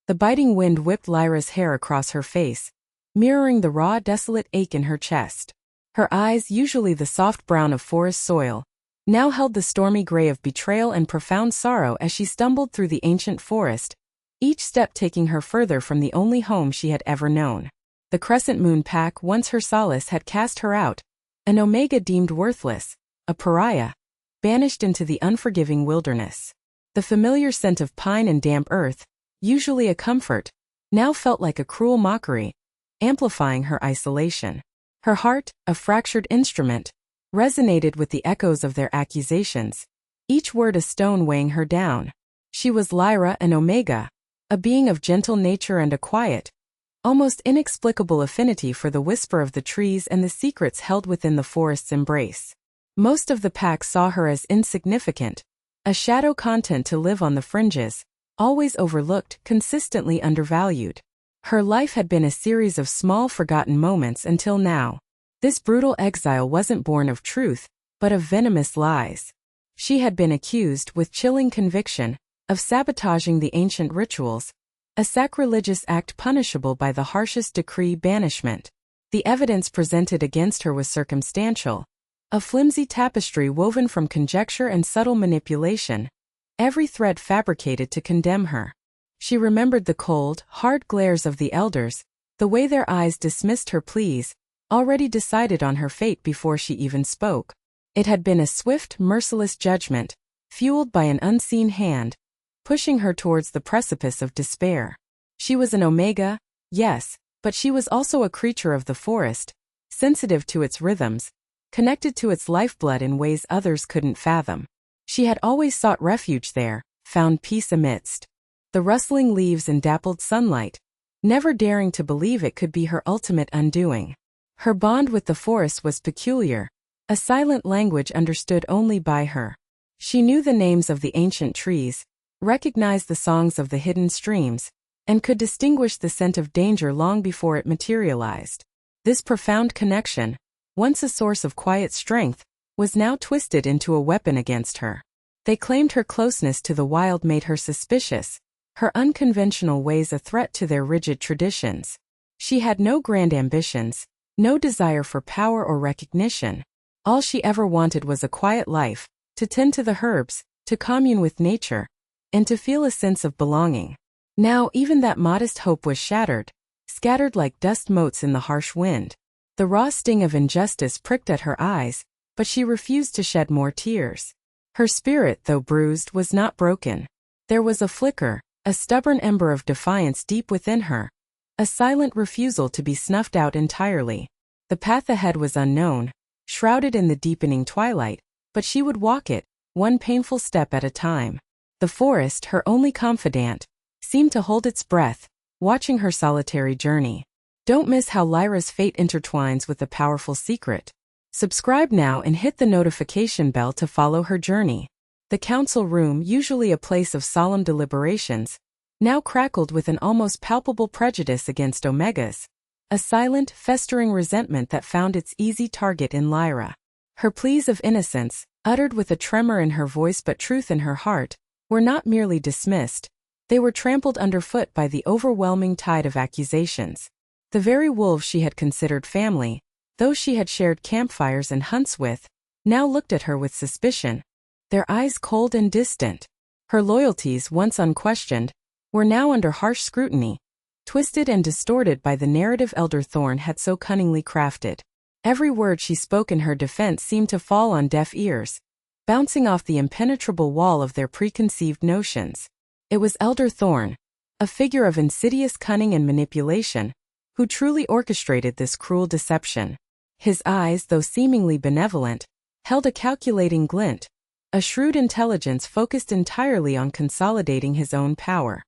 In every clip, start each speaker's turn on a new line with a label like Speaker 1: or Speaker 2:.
Speaker 1: The biting wind whipped Lyra's hair across her face, mirroring the raw, desolate ache in her chest. Her eyes, usually the soft brown of forest soil, now held the stormy gray of betrayal and profound sorrow as she stumbled through the ancient forest, each step taking her further from the only home she had ever known. The Crescent Moon Pack, once her solace, had cast her out, an Omega deemed worthless, a pariah, banished into the unforgiving wilderness. The familiar scent of pine and damp earth, usually a comfort, now felt like a cruel mockery, amplifying her isolation. Her heart, a fractured instrument, resonated with the echoes of their accusations, each word a stone weighing her down. She was Lyra, an Omega, a being of gentle nature and a quiet, almost inexplicable affinity for the whisper of the trees and the secrets held within the forest's embrace. Most of the pack saw her as insignificant, a shadow content to live on the fringes, always overlooked, consistently undervalued. Her life had been a series of small forgotten moments until now. This brutal exile wasn't born of truth, but of venomous lies. She had been accused, with chilling conviction, of sabotaging the ancient rituals, a sacrilegious act punishable by the harshest decree, banishment. The evidence presented against her was circumstantial, a flimsy tapestry woven from conjecture and subtle manipulation, every thread fabricated to condemn her. She remembered the cold, hard glares of the elders, the way their eyes dismissed her pleas, already decided on her fate before she even spoke. It had been a swift, merciless judgment, fueled by an unseen hand, pushing her towards the precipice of despair. She was an Omega, yes, but she was also a creature of the forest, sensitive to its rhythms, connected to its lifeblood in ways others couldn't fathom. She had always sought refuge there, found peace amidst the rustling leaves and dappled sunlight, never daring to believe it could be her ultimate undoing. Her bond with the forest was peculiar, a silent language understood only by her. She knew the names of the ancient trees, recognized the songs of the hidden streams, and could distinguish the scent of danger long before it materialized. This profound connection, once a source of quiet strength, was now twisted into a weapon against her. They claimed her closeness to the wild made her suspicious, her unconventional ways a threat to their rigid traditions. She had no grand ambitions, no desire for power or recognition. All she ever wanted was a quiet life, to tend to the herbs, to commune with nature, and to feel a sense of belonging. Now even that modest hope was shattered, scattered like dust motes in the harsh wind. The raw sting of injustice pricked at her eyes, but she refused to shed more tears. Her spirit, though bruised, was not broken. There was a flicker, a stubborn ember of defiance deep within her, a silent refusal to be snuffed out entirely. The path ahead was unknown, shrouded in the deepening twilight, but she would walk it, one painful step at a time. The forest, her only confidant, seemed to hold its breath, watching her solitary journey. Don't miss how Lyra's fate intertwines with a powerful secret. Subscribe now and hit the notification bell to follow her journey. The council room, usually a place of solemn deliberations, now crackled with an almost palpable prejudice against Omegas, a silent, festering resentment that found its easy target in Lyra. Her pleas of innocence, uttered with a tremor in her voice but truth in her heart, were not merely dismissed, they were trampled underfoot by the overwhelming tide of accusations. The very wolves she had considered family, those she had shared campfires and hunts with, now looked at her with suspicion, their eyes cold and distant. Her loyalties, once unquestioned, were now under harsh scrutiny, twisted and distorted by the narrative Elder Thorn had so cunningly crafted. Every word she spoke in her defense seemed to fall on deaf ears, bouncing off the impenetrable wall of their preconceived notions. It was Elder Thorn, a figure of insidious cunning and manipulation, who truly orchestrated this cruel deception. His eyes, though seemingly benevolent, held a calculating glint, a shrewd intelligence focused entirely on consolidating his own power.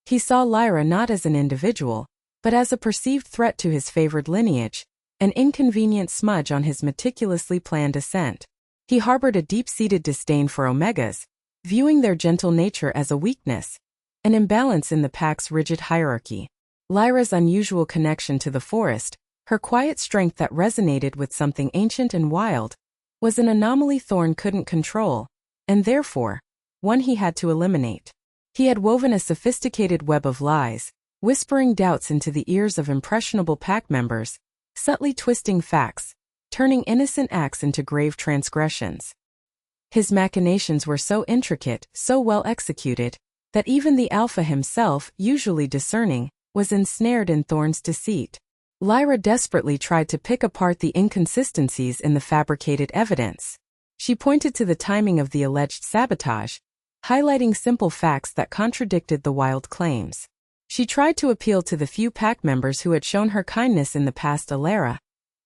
Speaker 1: He saw Lyra not as an individual, but as a perceived threat to his favored lineage, an inconvenient smudge on his meticulously planned ascent. He harbored a deep-seated disdain for Omegas, viewing their gentle nature as a weakness, an imbalance in the pack's rigid hierarchy. Lyra's unusual connection to the forest, her quiet strength that resonated with something ancient and wild, was an anomaly Thorn couldn't control, and therefore, one he had to eliminate. He had woven a sophisticated web of lies, whispering doubts into the ears of impressionable pack members, subtly twisting facts, turning innocent acts into grave transgressions. His machinations were so intricate, so well executed, that even the Alpha himself, usually discerning, was ensnared in Thorne's deceit. Lyra desperately tried to pick apart the inconsistencies in the fabricated evidence. She pointed to the timing of the alleged sabotage, highlighting simple facts that contradicted the wild claims. She tried to appeal to the few pack members who had shown her kindness in the past. Alara,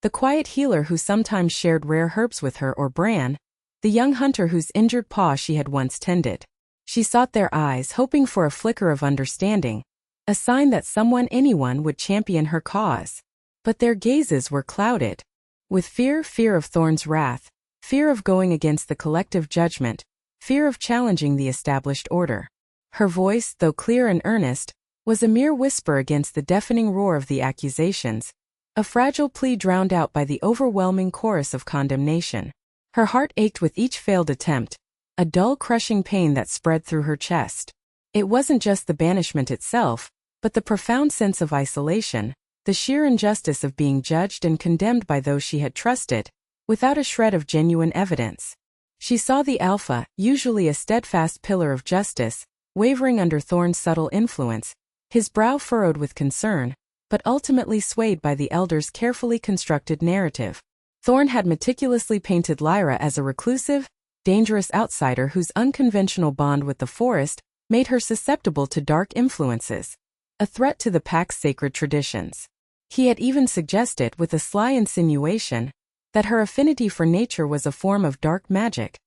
Speaker 1: the quiet healer who sometimes shared rare herbs with her, or Bran, the young hunter whose injured paw she had once tended. She sought their eyes, hoping for a flicker of understanding, a sign that anyone would champion her cause. But their gazes were clouded with fear of Thorne's wrath, fear of going against the collective judgment, fear of challenging the established order. Her voice, though clear and earnest, was a mere whisper against the deafening roar of the accusations, a fragile plea drowned out by the overwhelming chorus of condemnation. Her heart ached with each failed attempt, a dull crushing pain that spread through her chest. It wasn't just the banishment itself, but the profound sense of isolation, the sheer injustice of being judged and condemned by those she had trusted, without a shred of genuine evidence. She saw the Alpha, usually a steadfast pillar of justice, wavering under Thorne's subtle influence, his brow furrowed with concern, but ultimately swayed by the Elder's carefully constructed narrative. Thorne had meticulously painted Lyra as a reclusive, dangerous outsider whose unconventional bond with the forest made her susceptible to dark influences, a threat to the pack's sacred traditions. He had even suggested, with a sly insinuation, that her affinity for nature was a form of dark magic,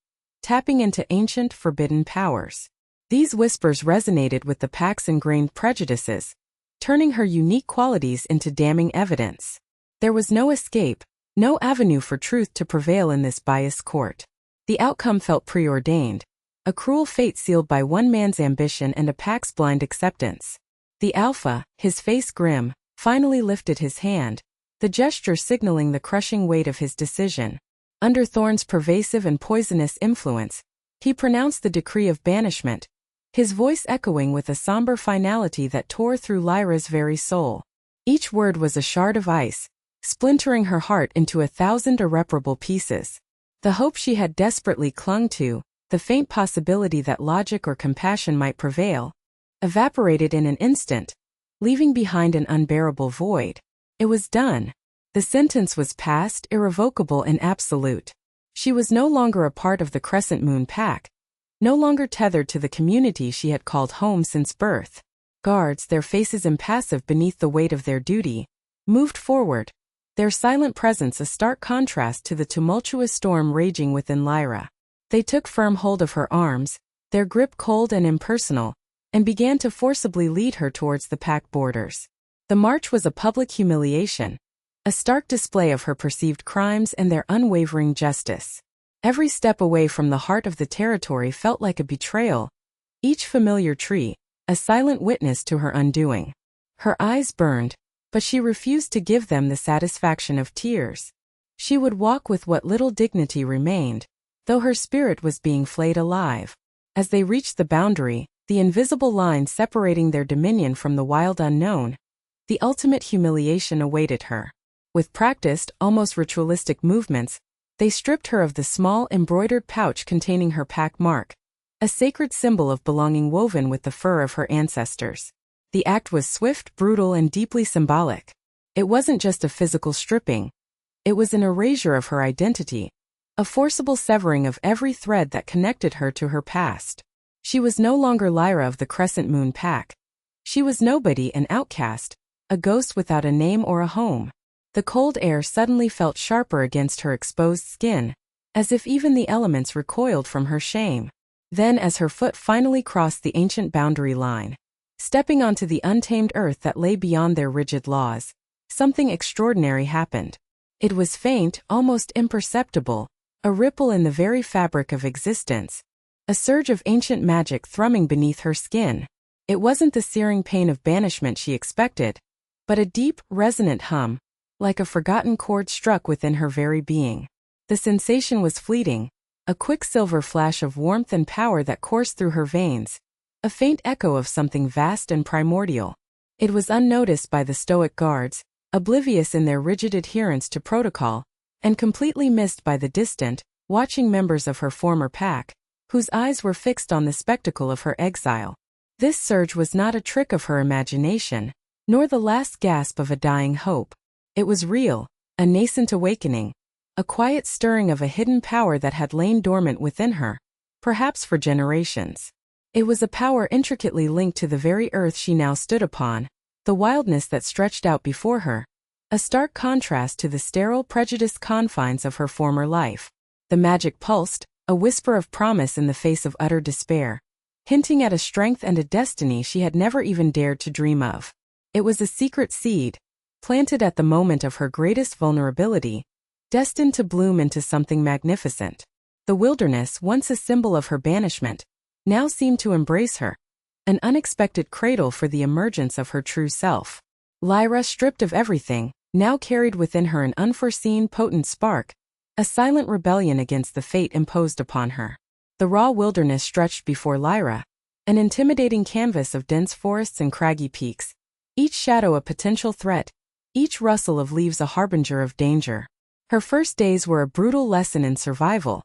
Speaker 1: tapping into ancient, forbidden powers. These whispers resonated with the pack's ingrained prejudices, turning her unique qualities into damning evidence. There was no escape, no avenue for truth to prevail in this biased court. The outcome felt preordained, a cruel fate sealed by one man's ambition and a pack's blind acceptance. The Alpha, his face grim, finally lifted his hand, the gesture signaling the crushing weight of his decision. Under Thorne's pervasive and poisonous influence, he pronounced the decree of banishment, his voice echoing with a somber finality that tore through Lyra's very soul. Each word was a shard of ice, splintering her heart into 1,000 irreparable pieces. The hope she had desperately clung to, the faint possibility that logic or compassion might prevail, evaporated in an instant, leaving behind an unbearable void. It was done. The sentence was passed, irrevocable and absolute. She was no longer a part of the Crescent Moon Pack, no longer tethered to the community she had called home since birth. Guards, their faces impassive beneath the weight of their duty, moved forward, their silent presence a stark contrast to the tumultuous storm raging within Lyra. They took firm hold of her arms, their grip cold and impersonal, and began to forcibly lead her towards the pack borders. The march was a public humiliation, a stark display of her perceived crimes and their unwavering justice. Every step away from the heart of the territory felt like a betrayal, each familiar tree, a silent witness to her undoing. Her eyes burned, but she refused to give them the satisfaction of tears. She would walk with what little dignity remained, though her spirit was being flayed alive. As they reached the boundary, the invisible line separating their dominion from the wild unknown, the ultimate humiliation awaited her. With practiced, almost ritualistic movements, they stripped her of the small embroidered pouch containing her pack mark, a sacred symbol of belonging woven with the fur of her ancestors. The act was swift, brutal, and deeply symbolic. It wasn't just a physical stripping. It was an erasure of her identity, a forcible severing of every thread that connected her to her past. She was no longer Lyra of the Crescent Moon Pack. She was nobody, an outcast, a ghost without a name or a home. The cold air suddenly felt sharper against her exposed skin, as if even the elements recoiled from her shame. Then, as her foot finally crossed the ancient boundary line, stepping onto the untamed earth that lay beyond their rigid laws, something extraordinary happened. It was faint, almost imperceptible, a ripple in the very fabric of existence, a surge of ancient magic thrumming beneath her skin. It wasn't the searing pain of banishment she expected, but a deep, resonant hum, like a forgotten chord struck within her very being. The sensation was fleeting, a quicksilver flash of warmth and power that coursed through her veins, a faint echo of something vast and primordial. It was unnoticed by the stoic guards, oblivious in their rigid adherence to protocol, and completely missed by the distant, watching members of her former pack, whose eyes were fixed on the spectacle of her exile. This surge was not a trick of her imagination, nor the last gasp of a dying hope. It was real, a nascent awakening, a quiet stirring of a hidden power that had lain dormant within her, perhaps for generations. It was a power intricately linked to the very earth she now stood upon, the wildness that stretched out before her, a stark contrast to the sterile, prejudiced confines of her former life. The magic pulsed, a whisper of promise in the face of utter despair, hinting at a strength and a destiny she had never even dared to dream of. It was a secret seed, planted at the moment of her greatest vulnerability, destined to bloom into something magnificent. The wilderness, once a symbol of her banishment, now seemed to embrace her, an unexpected cradle for the emergence of her true self. Lyra, stripped of everything, now carried within her an unforeseen, potent spark, a silent rebellion against the fate imposed upon her. The raw wilderness stretched before Lyra, an intimidating canvas of dense forests and craggy peaks, each shadow a potential threat, each rustle of leaves a harbinger of danger. Her first days were a brutal lesson in survival,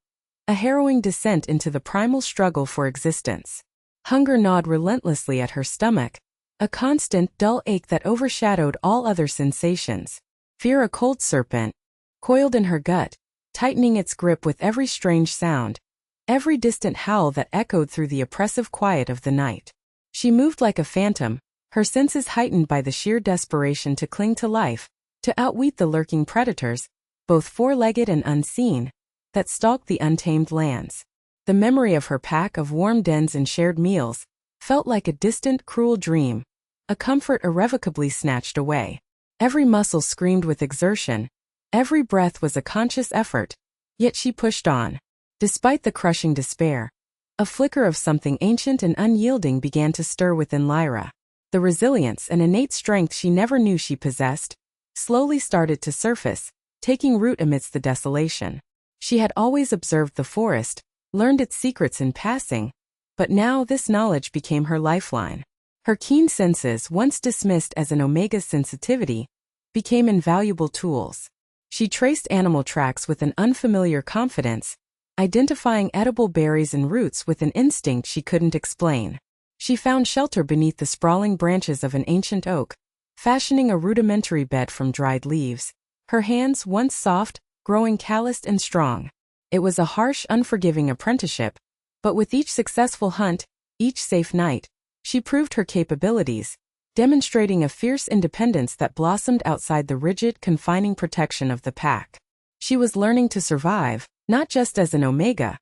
Speaker 1: a harrowing descent into the primal struggle for existence. Hunger gnawed relentlessly at her stomach, a constant, dull ache that overshadowed all other sensations. Fear, a cold serpent, coiled in her gut, tightening its grip with every strange sound, every distant howl that echoed through the oppressive quiet of the night. She moved like a phantom, her senses heightened by the sheer desperation to cling to life, to outwit the lurking predators, both four-legged and unseen, that stalked the untamed lands. The memory of her pack, of warm dens and shared meals, felt like a distant, cruel dream, a comfort irrevocably snatched away. Every muscle screamed with exertion, every breath was a conscious effort, yet she pushed on. Despite the crushing despair, a flicker of something ancient and unyielding began to stir within Lyra. The resilience and innate strength she never knew she possessed slowly started to surface, taking root amidst the desolation. She had always observed the forest, learned its secrets in passing, but now this knowledge became her lifeline. Her keen senses, once dismissed as an Omega's sensitivity, became invaluable tools. She traced animal tracks with an unfamiliar confidence, identifying edible berries and roots with an instinct she couldn't explain. She found shelter beneath the sprawling branches of an ancient oak, fashioning a rudimentary bed from dried leaves, her hands, once soft, growing calloused and strong. It was a harsh, unforgiving apprenticeship, but with each successful hunt, each safe night, she proved her capabilities, demonstrating a fierce independence that blossomed outside the rigid, confining protection of the pack. She was learning to survive, not just as an Omega,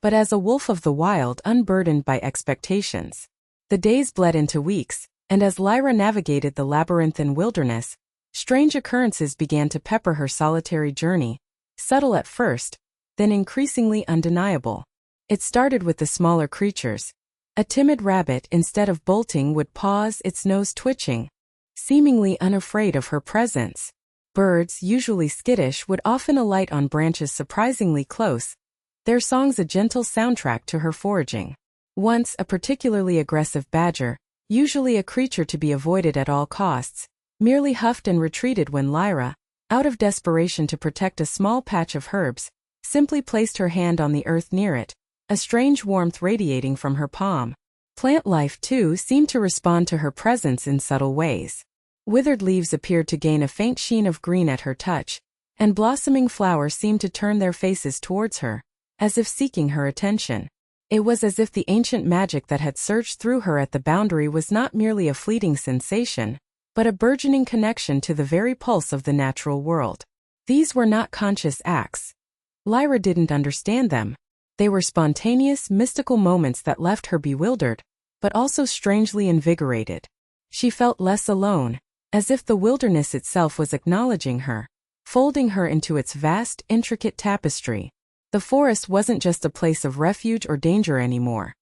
Speaker 1: but as a wolf of the wild, unburdened by expectations. The days bled into weeks, and as Lyra navigated the labyrinthine wilderness, strange occurrences began to pepper her solitary journey, subtle at first, then increasingly undeniable. It started with the smaller creatures. A timid rabbit, instead of bolting, would pause, its nose twitching, seemingly unafraid of her presence. Birds, usually skittish, would often alight on branches surprisingly close, their songs a gentle soundtrack to her foraging. Once, a particularly aggressive badger, usually a creature to be avoided at all costs, merely huffed and retreated when Lyra, out of desperation to protect a small patch of herbs, simply placed her hand on the earth near it, a strange warmth radiating from her palm. Plant life, too, seemed to respond to her presence in subtle ways. Withered leaves appeared to gain a faint sheen of green at her touch, and blossoming flowers seemed to turn their faces towards her, as if seeking her attention. It was as if the ancient magic that had surged through her at the boundary was not merely a fleeting sensation, but a burgeoning connection to the very pulse of the natural world. These were not conscious acts. Lyra didn't understand them. They were spontaneous, mystical moments that left her bewildered, but also strangely invigorated. She felt less alone, as if the wilderness itself was acknowledging her, folding her into its vast, intricate tapestry. The forest wasn't just a place of refuge or danger anymore.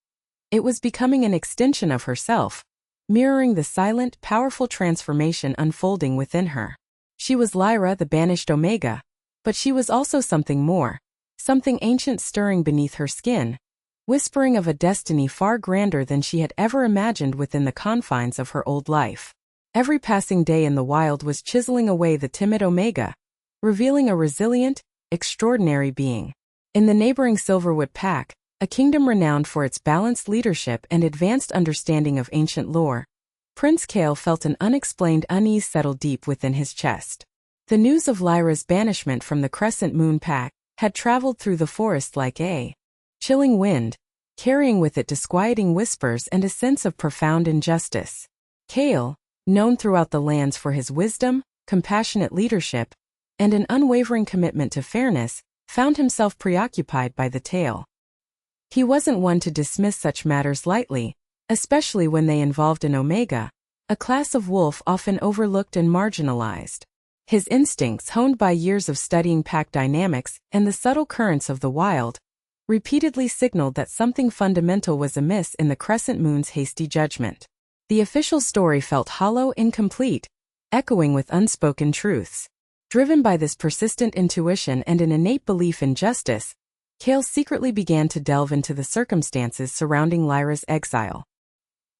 Speaker 1: It was becoming an extension of herself, mirroring the silent, powerful transformation unfolding within her. She was Lyra, the banished Omega, but she was also something more, something ancient stirring beneath her skin, whispering of a destiny far grander than she had ever imagined within the confines of her old life. Every passing day in the wild was chiseling away the timid Omega, revealing a resilient, extraordinary being. In the neighboring Silverwood Pack, a kingdom renowned for its balanced leadership and advanced understanding of ancient lore, Prince Kale felt an unexplained unease settle deep within his chest. The news of Lyra's banishment from the Crescent Moon Pack had traveled through the forest like a chilling wind, carrying with it disquieting whispers and a sense of profound injustice. Kale, known throughout the lands for his wisdom, compassionate leadership, and an unwavering commitment to fairness, found himself preoccupied by the tale. He wasn't one to dismiss such matters lightly, especially when they involved an Omega, a class of wolf often overlooked and marginalized. His instincts, honed by years of studying pack dynamics and the subtle currents of the wild, repeatedly signaled that something fundamental was amiss in the Crescent Moon's hasty judgment. The official story felt hollow, incomplete, echoing with unspoken truths. Driven by this persistent intuition and an innate belief in justice, Kale secretly began to delve into the circumstances surrounding Lyra's exile.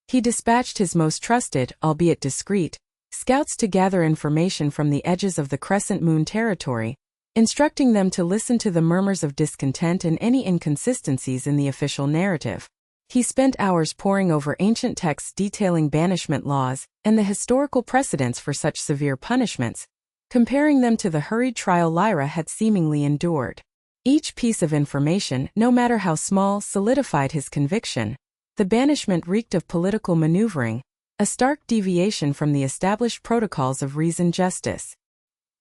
Speaker 1: He dispatched his most trusted, albeit discreet, scouts to gather information from the edges of the Crescent Moon territory, instructing them to listen to the murmurs of discontent and any inconsistencies in the official narrative. He spent hours poring over ancient texts detailing banishment laws and the historical precedents for such severe punishments, comparing them to the hurried trial Lyra had seemingly endured. Each piece of information, no matter how small, solidified his conviction. The banishment reeked of political maneuvering, a stark deviation from the established protocols of reasoned justice.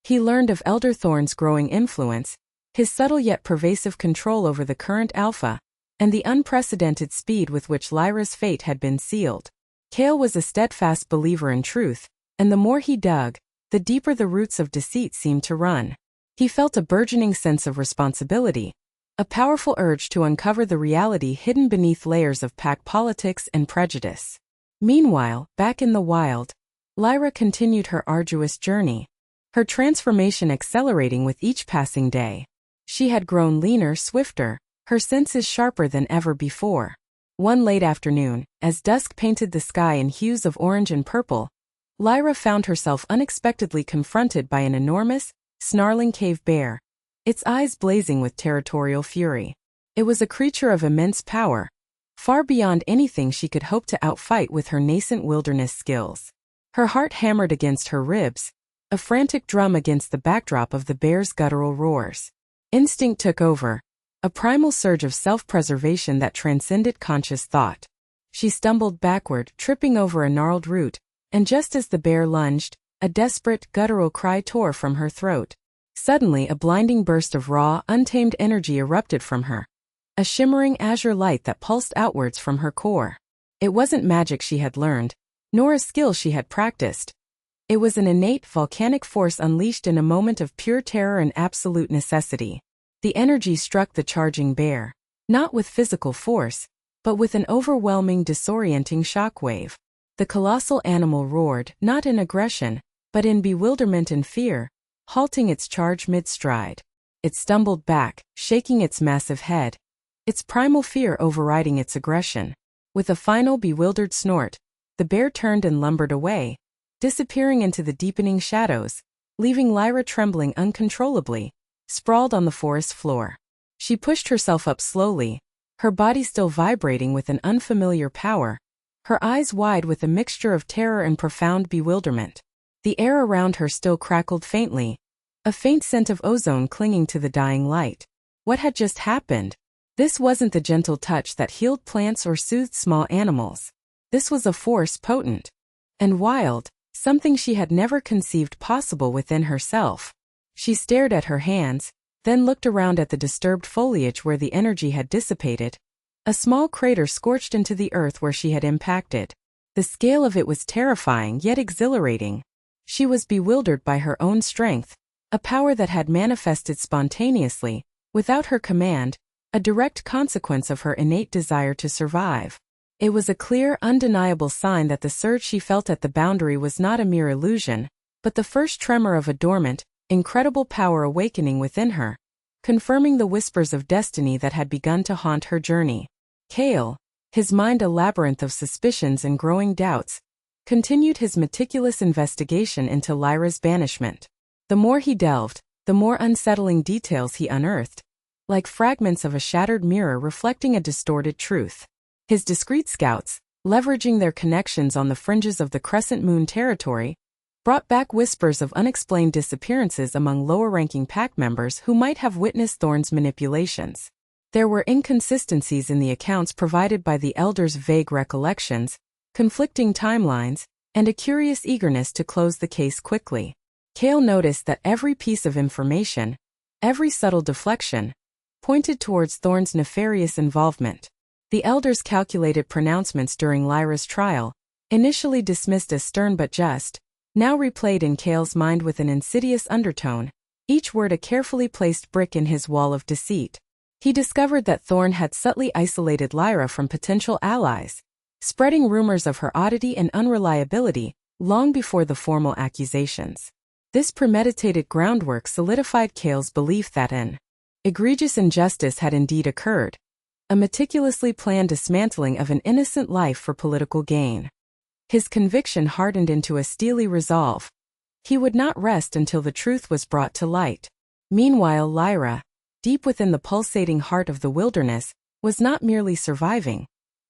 Speaker 1: He learned of Elder Thorn's growing influence, his subtle yet pervasive control over the current alpha, and the unprecedented speed with which Lyra's fate had been sealed. Kale was a steadfast believer in truth, and the more he dug, the deeper the roots of deceit seemed to run. He felt a burgeoning sense of responsibility, a powerful urge to uncover the reality hidden beneath layers of pack politics and prejudice. Meanwhile, back in the wild, Lyra continued her arduous journey, her transformation accelerating with each passing day. She had grown leaner, swifter, her senses sharper than ever before. One late afternoon, as dusk painted the sky in hues of orange and purple, Lyra found herself unexpectedly confronted by an enormous, snarling cave bear, its eyes blazing with territorial fury. It was a creature of immense power, far beyond anything she could hope to outfight with her nascent wilderness skills. Her heart hammered against her ribs, a frantic drum against the backdrop of the bear's guttural roars. Instinct took over, a primal surge of self-preservation that transcended conscious thought. She stumbled backward, tripping over a gnarled root, and just as the bear lunged, a desperate, guttural cry tore from her throat. Suddenly a blinding burst of raw, untamed energy erupted from her, a shimmering azure light that pulsed outwards from her core. It wasn't magic she had learned, nor a skill she had practiced. It was an innate, volcanic force unleashed in a moment of pure terror and absolute necessity. The energy struck the charging bear, not with physical force, but with an overwhelming, disorienting shockwave. The colossal animal roared, not in aggression, but in bewilderment and fear, halting its charge mid-stride. It stumbled back, shaking its massive head, its primal fear overriding its aggression. With a final bewildered snort, the bear turned and lumbered away, disappearing into the deepening shadows, leaving Lyra trembling uncontrollably, sprawled on the forest floor. She pushed herself up slowly, her body still vibrating with an unfamiliar power, her eyes wide with a mixture of terror and profound bewilderment. The air around her still crackled faintly, a faint scent of ozone clinging to the dying light. What had just happened? This wasn't the gentle touch that healed plants or soothed small animals. This was a force potent and wild, something she had never conceived possible within herself. She stared at her hands, then looked around at the disturbed foliage where the energy had dissipated, a small crater scorched into the earth where she had impacted. The scale of it was terrifying yet exhilarating. She was bewildered by her own strength, a power that had manifested spontaneously, without her command, a direct consequence of her innate desire to survive. It was a clear, undeniable sign that the surge she felt at the boundary was not a mere illusion, but the first tremor of a dormant, incredible power awakening within her, confirming the whispers of destiny that had begun to haunt her journey. Kale, his mind a labyrinth of suspicions and growing doubts, continued his meticulous investigation into Lyra's banishment. The more he delved, the more unsettling details he unearthed, like fragments of a shattered mirror reflecting a distorted truth. His discreet scouts, leveraging their connections on the fringes of the Crescent Moon territory, brought back whispers of unexplained disappearances among lower-ranking pack members who might have witnessed Thorn's manipulations. There were inconsistencies in the accounts provided by the elders' vague recollections, conflicting timelines, and a curious eagerness to close the case quickly. Kale noticed that every piece of information, every subtle deflection, pointed towards Thorn's nefarious involvement. The elders' calculated pronouncements during Lyra's trial, initially dismissed as stern but just, now replayed in Kale's mind with an insidious undertone, each word a carefully placed brick in his wall of deceit. He discovered that Thorn had subtly isolated Lyra from potential allies, spreading rumors of her oddity and unreliability long before the formal accusations. This premeditated groundwork solidified Kale's belief that an egregious injustice had indeed occurred, a meticulously planned dismantling of an innocent life for political gain. His conviction hardened into a steely resolve. He would not rest until the truth was brought to light. Meanwhile, Lyra, deep within the pulsating heart of the wilderness, was not merely surviving.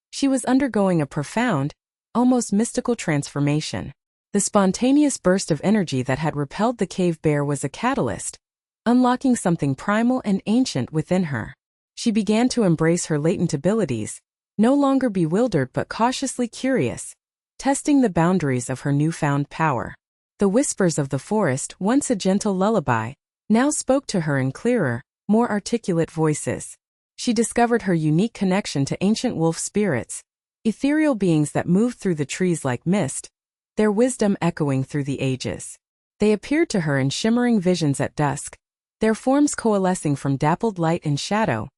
Speaker 1: She was undergoing a profound, almost mystical transformation. The spontaneous burst of energy that had repelled the cave bear was a catalyst, unlocking something primal and ancient within her. She began to embrace her latent abilities, no longer bewildered but cautiously curious, testing the boundaries of her newfound power. The whispers of the forest, once a gentle lullaby, now spoke to her in clearer, more articulate voices. She discovered her unique connection to ancient wolf spirits, ethereal beings that moved through the trees like mist, their wisdom echoing through the ages. They appeared to her in shimmering visions at dusk, their forms coalescing from dappled light and shadow,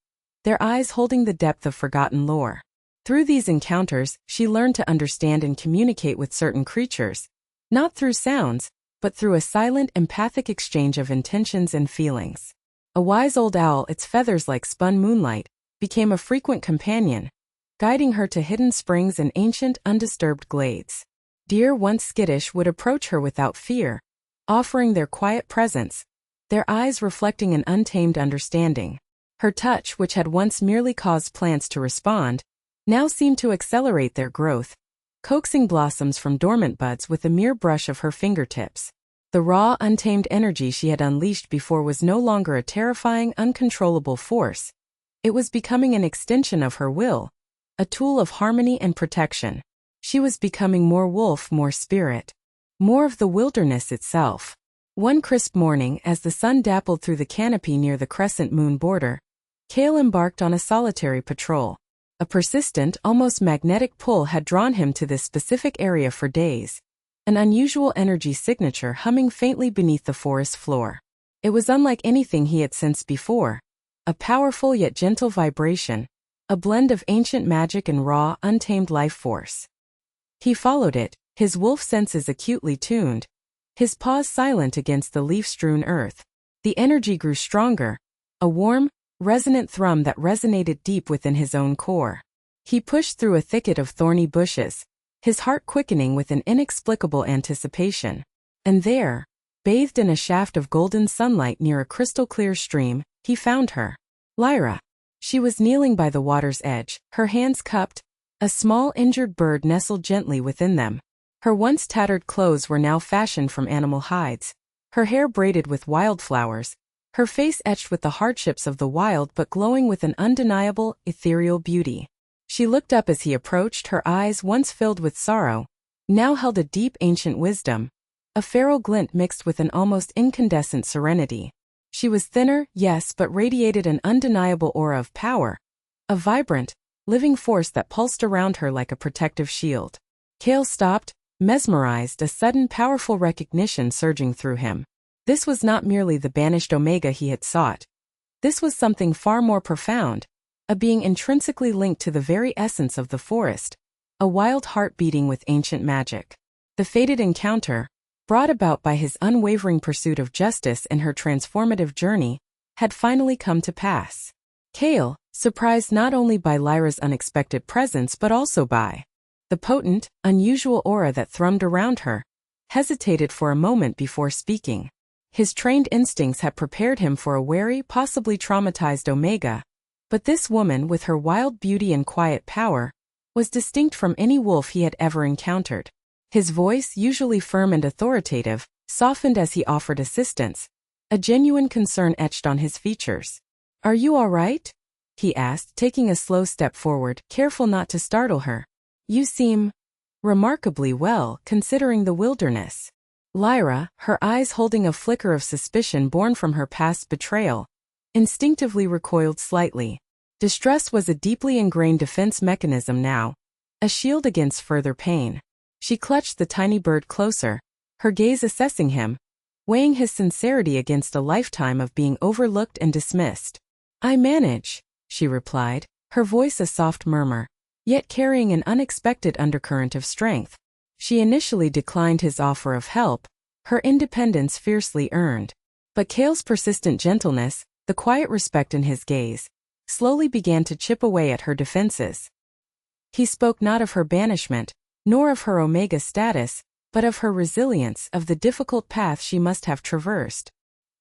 Speaker 1: their eyes holding the depth of forgotten lore. Through these encounters, she learned to understand and communicate with certain creatures, not through sounds, but through a silent, empathic exchange of intentions and feelings. A wise old owl, its feathers like spun moonlight, became a frequent companion, guiding her to hidden springs and ancient, undisturbed glades. Deer, once skittish, would approach her without fear, offering their quiet presence, their eyes reflecting an untamed understanding. Her touch, which had once merely caused plants to respond, now seemed to accelerate their growth, coaxing blossoms from dormant buds with a mere brush of her fingertips. The raw, untamed energy she had unleashed before was no longer a terrifying, uncontrollable force. It was becoming an extension of her will, a tool of harmony and protection. She was becoming more wolf, more spirit, more of the wilderness itself. One crisp morning, as the sun dappled through the canopy near the Crescent Moon border, Kale embarked on a solitary patrol. A persistent, almost magnetic pull had drawn him to this specific area for days, an unusual energy signature humming faintly beneath the forest floor. It was unlike anything he had sensed before, a powerful yet gentle vibration, a blend of ancient magic and raw, untamed life force. He followed it, his wolf senses acutely tuned, his paws silent against the leaf-strewn earth. The energy grew stronger, a warm, resonant thrum that resonated deep within his own core. He pushed through a thicket of thorny bushes, his heart quickening with an inexplicable anticipation. And there, bathed in a shaft of golden sunlight near a crystal-clear stream, he found her. Lyra. She was kneeling by the water's edge, her hands cupped, a small injured bird nestled gently within them. Her once tattered clothes were now fashioned from animal hides, her hair braided with wildflowers, her face etched with the hardships of the wild but glowing with an undeniable, ethereal beauty. She looked up as he approached, her eyes once filled with sorrow, now held a deep ancient wisdom, a feral glint mixed with an almost incandescent serenity. She was thinner, yes, but radiated an undeniable aura of power, a vibrant, living force that pulsed around her like a protective shield. Kale stopped, mesmerized, a sudden powerful recognition surging through him. This was not merely the banished Omega he had sought. This was something far more profound, a being intrinsically linked to the very essence of the forest, a wild heart beating with ancient magic. The fated encounter, brought about by his unwavering pursuit of justice in her transformative journey, had finally come to pass. Kale, surprised not only by Lyra's unexpected presence but also by the potent, unusual aura that thrummed around her, hesitated for a moment before speaking. His trained instincts had prepared him for a wary, possibly traumatized Omega, but this woman, with her wild beauty and quiet power, was distinct from any wolf he had ever encountered. His voice, usually firm and authoritative, softened as he offered assistance, a genuine concern etched on his features. "Are you all right?" he asked, taking a slow step forward, careful not to startle her. "You seem remarkably well, considering the wilderness." Lyra, her eyes holding a flicker of suspicion born from her past betrayal, instinctively recoiled slightly. Distrust was a deeply ingrained defense mechanism now, a shield against further pain. She clutched the tiny bird closer, her gaze assessing him, weighing his sincerity against a lifetime of being overlooked and dismissed. "I manage," she replied, her voice a soft murmur, yet carrying an unexpected undercurrent of strength. She initially declined his offer of help, her independence fiercely earned. But Kale's persistent gentleness, the quiet respect in his gaze, slowly began to chip away at her defenses. He spoke not of her banishment, nor of her Omega status, but of her resilience, of the difficult path she must have traversed.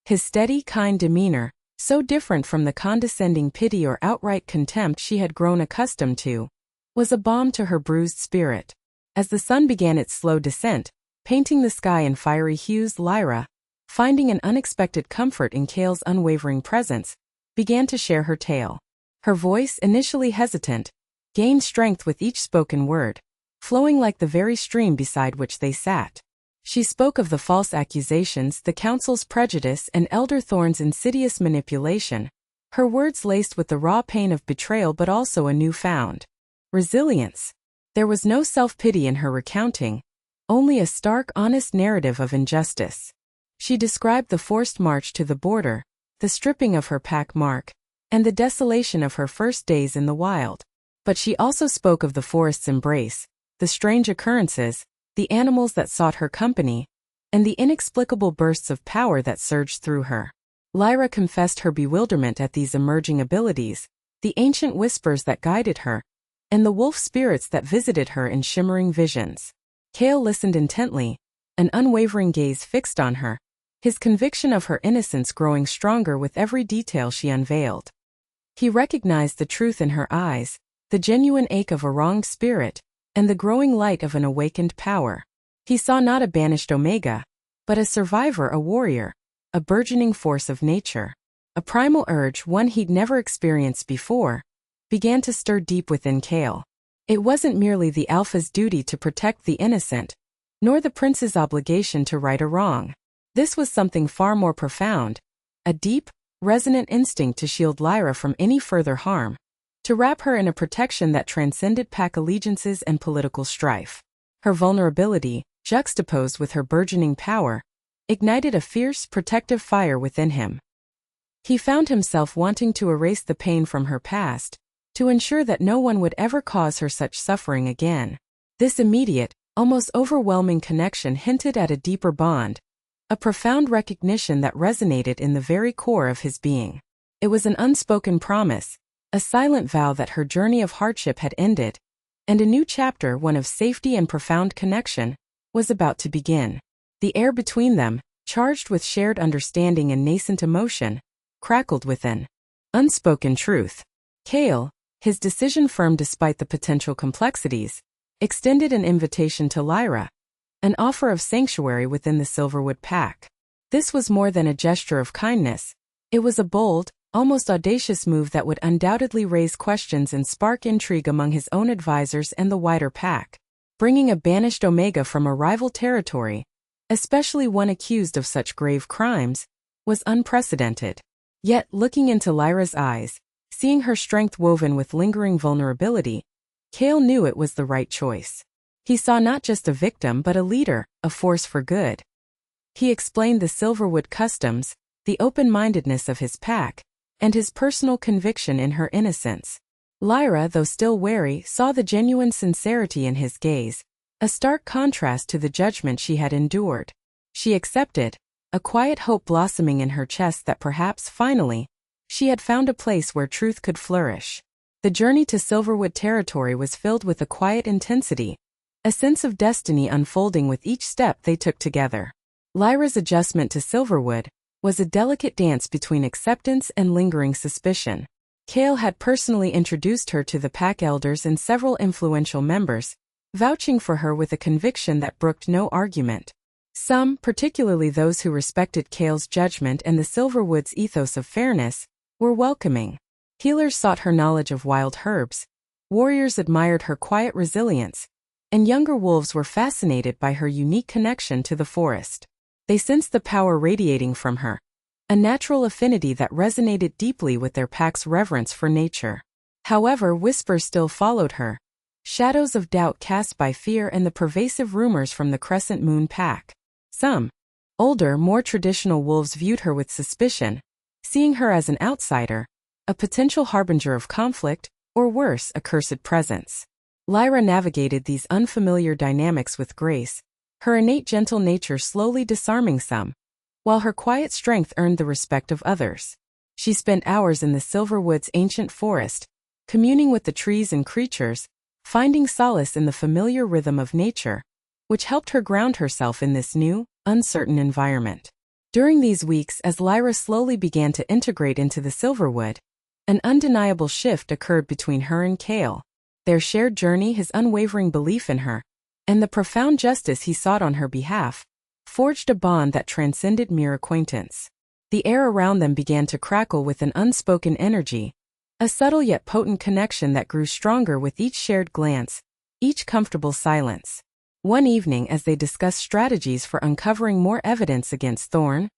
Speaker 1: His steady, kind demeanor, so different from the condescending pity or outright contempt she had grown accustomed to, was a balm to her bruised spirit. As the sun began its slow descent, painting the sky in fiery hues, Lyra, finding an unexpected comfort in Kale's unwavering presence, began to share her tale. Her voice, initially hesitant, gained strength with each spoken word, flowing like the very stream beside which they sat. She spoke of the false accusations, the council's prejudice, and Elder Thorn's insidious manipulation, her words laced with the raw pain of betrayal but also a newfound resilience. There was no self-pity in her recounting, only a stark, honest narrative of injustice. She described the forced march to the border, the stripping of her pack mark, and the desolation of her first days in the wild. But she also spoke of the forest's embrace, the strange occurrences, the animals that sought her company, and the inexplicable bursts of power that surged through her. Lyra confessed her bewilderment at these emerging abilities, the ancient whispers that guided her, and the wolf spirits that visited her in shimmering visions. Kale listened intently, an unwavering gaze fixed on her, his conviction of her innocence growing stronger with every detail she unveiled. He recognized the truth in her eyes, the genuine ache of a wronged spirit, and the growing light of an awakened power. He saw not a banished Omega, but a survivor, a warrior, a burgeoning force of nature. A primal urge, one he'd never experienced before, began to stir deep within Kale. It wasn't merely the Alpha's duty to protect the innocent, nor the Prince's obligation to right a wrong. This was something far more profound, a deep, resonant instinct to shield Lyra from any further harm, to wrap her in a protection that transcended pack allegiances and political strife. Her vulnerability, juxtaposed with her burgeoning power, ignited a fierce, protective fire within him. He found himself wanting to erase the pain from her past, to ensure that no one would ever cause her such suffering again. This immediate, almost overwhelming connection hinted at a deeper bond, a profound recognition that resonated in the very core of his being. It was an unspoken promise, a silent vow that her journey of hardship had ended, and a new chapter, one of safety and profound connection, was about to begin. The air between them, charged with shared understanding and nascent emotion, crackled with an unspoken truth. Kale, his decision firm despite the potential complexities, extended an invitation to Lyra, an offer of sanctuary within the Silverwood Pack. This was more than a gesture of kindness. It was a bold, almost audacious move that would undoubtedly raise questions and spark intrigue among his own advisors and the wider pack. Bringing a banished Omega from a rival territory, especially one accused of such grave crimes, was unprecedented. Yet, looking into Lyra's eyes, seeing her strength woven with lingering vulnerability, Kale knew it was the right choice. He saw not just a victim but a leader, a force for good. He explained the Silverwood customs, the open-mindedness of his pack, and his personal conviction in her innocence. Lyra, though still wary, saw the genuine sincerity in his gaze, a stark contrast to the judgment she had endured. She accepted, a quiet hope blossoming in her chest that perhaps, finally, She had found a place where truth could flourish. The journey to Silverwood territory was filled with a quiet intensity, a sense of destiny unfolding with each step they took together. Lyra's adjustment to Silverwood was a delicate dance between acceptance and lingering suspicion. Cale had personally introduced her to the pack elders and several influential members, vouching for her with a conviction that brooked no argument. Some, particularly those who respected Cale's judgment and the Silverwood's ethos of fairness, were welcoming. Healers sought her knowledge of wild herbs, warriors admired her quiet resilience, and younger wolves were fascinated by her unique connection to the forest. They sensed the power radiating from her, a natural affinity that resonated deeply with their pack's reverence for nature. However, whispers still followed her, shadows of doubt cast by fear and the pervasive rumors from the Crescent Moon pack. Some, older, more traditional wolves viewed her with suspicion, seeing her as an outsider, a potential harbinger of conflict, or worse, a cursed presence. Lyra navigated these unfamiliar dynamics with grace, her innate gentle nature slowly disarming some, while her quiet strength earned the respect of others. She spent hours in the Silverwood's ancient forest, communing with the trees and creatures, finding solace in the familiar rhythm of nature, which helped her ground herself in this new, uncertain environment. During these weeks, as Lyra slowly began to integrate into the Silverwood, an undeniable shift occurred between her and Cale. Their shared journey, his unwavering belief in her, and the profound justice he sought on her behalf, forged a bond that transcended mere acquaintance. The air around them began to crackle with an unspoken energy, a subtle yet potent connection that grew stronger with each shared glance, each comfortable silence. One evening, as they discussed strategies for uncovering more evidence against Thorn,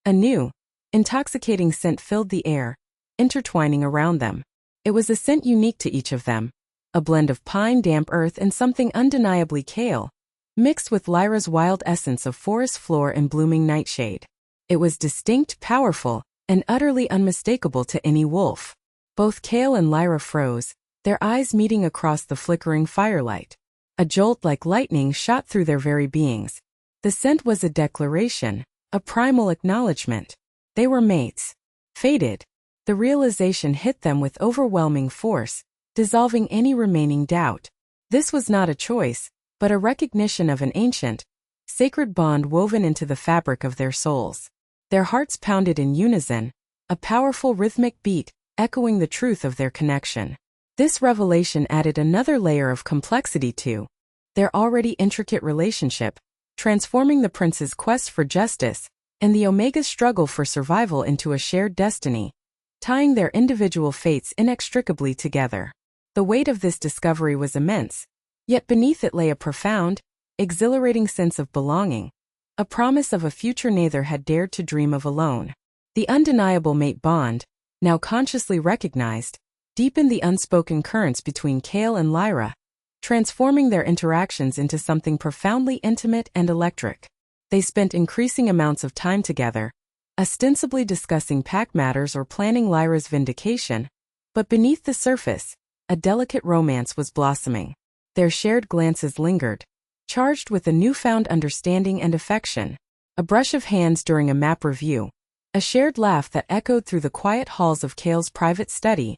Speaker 1: a new, intoxicating scent filled the air, intertwining around them. It was a scent unique to each of them, a blend of pine, damp earth, and something undeniably Cale, mixed with Lyra's wild essence of forest floor and blooming nightshade. It was distinct, powerful, and utterly unmistakable to any wolf. Both Cale and Lyra froze, their eyes meeting across the flickering firelight. A jolt like lightning shot through their very beings. The scent was a declaration, a primal acknowledgement. They were mates. Fated. The realization hit them with overwhelming force, dissolving any remaining doubt. This was not a choice, but a recognition of an ancient, sacred bond woven into the fabric of their souls. Their hearts pounded in unison, a powerful rhythmic beat, echoing the truth of their connection. This revelation added another layer of complexity to their already intricate relationship, transforming the prince's quest for justice and the Omega's struggle for survival into a shared destiny, tying their individual fates inextricably together. The weight of this discovery was immense, yet beneath it lay a profound, exhilarating sense of belonging, a promise of a future neither had dared to dream of alone. The undeniable mate bond, now consciously recognized, deepened the unspoken currents between Cale and Lyra, transforming their interactions into something profoundly intimate and electric. They spent increasing amounts of time together, ostensibly discussing pack matters or planning Lyra's vindication, but beneath the surface, a delicate romance was blossoming. Their shared glances lingered, charged with a newfound understanding and affection, a brush of hands during a map review, a shared laugh that echoed through the quiet halls of Cale's private study,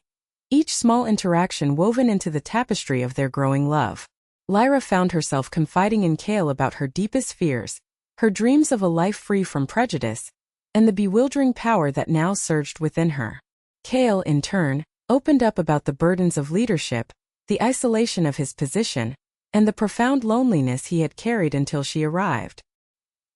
Speaker 1: each small interaction woven into the tapestry of their growing love. Lyra found herself confiding in Cale about her deepest fears, her dreams of a life free from prejudice, and the bewildering power that now surged within her. Cale, in turn, opened up about the burdens of leadership, the isolation of his position, and the profound loneliness he had carried until she arrived.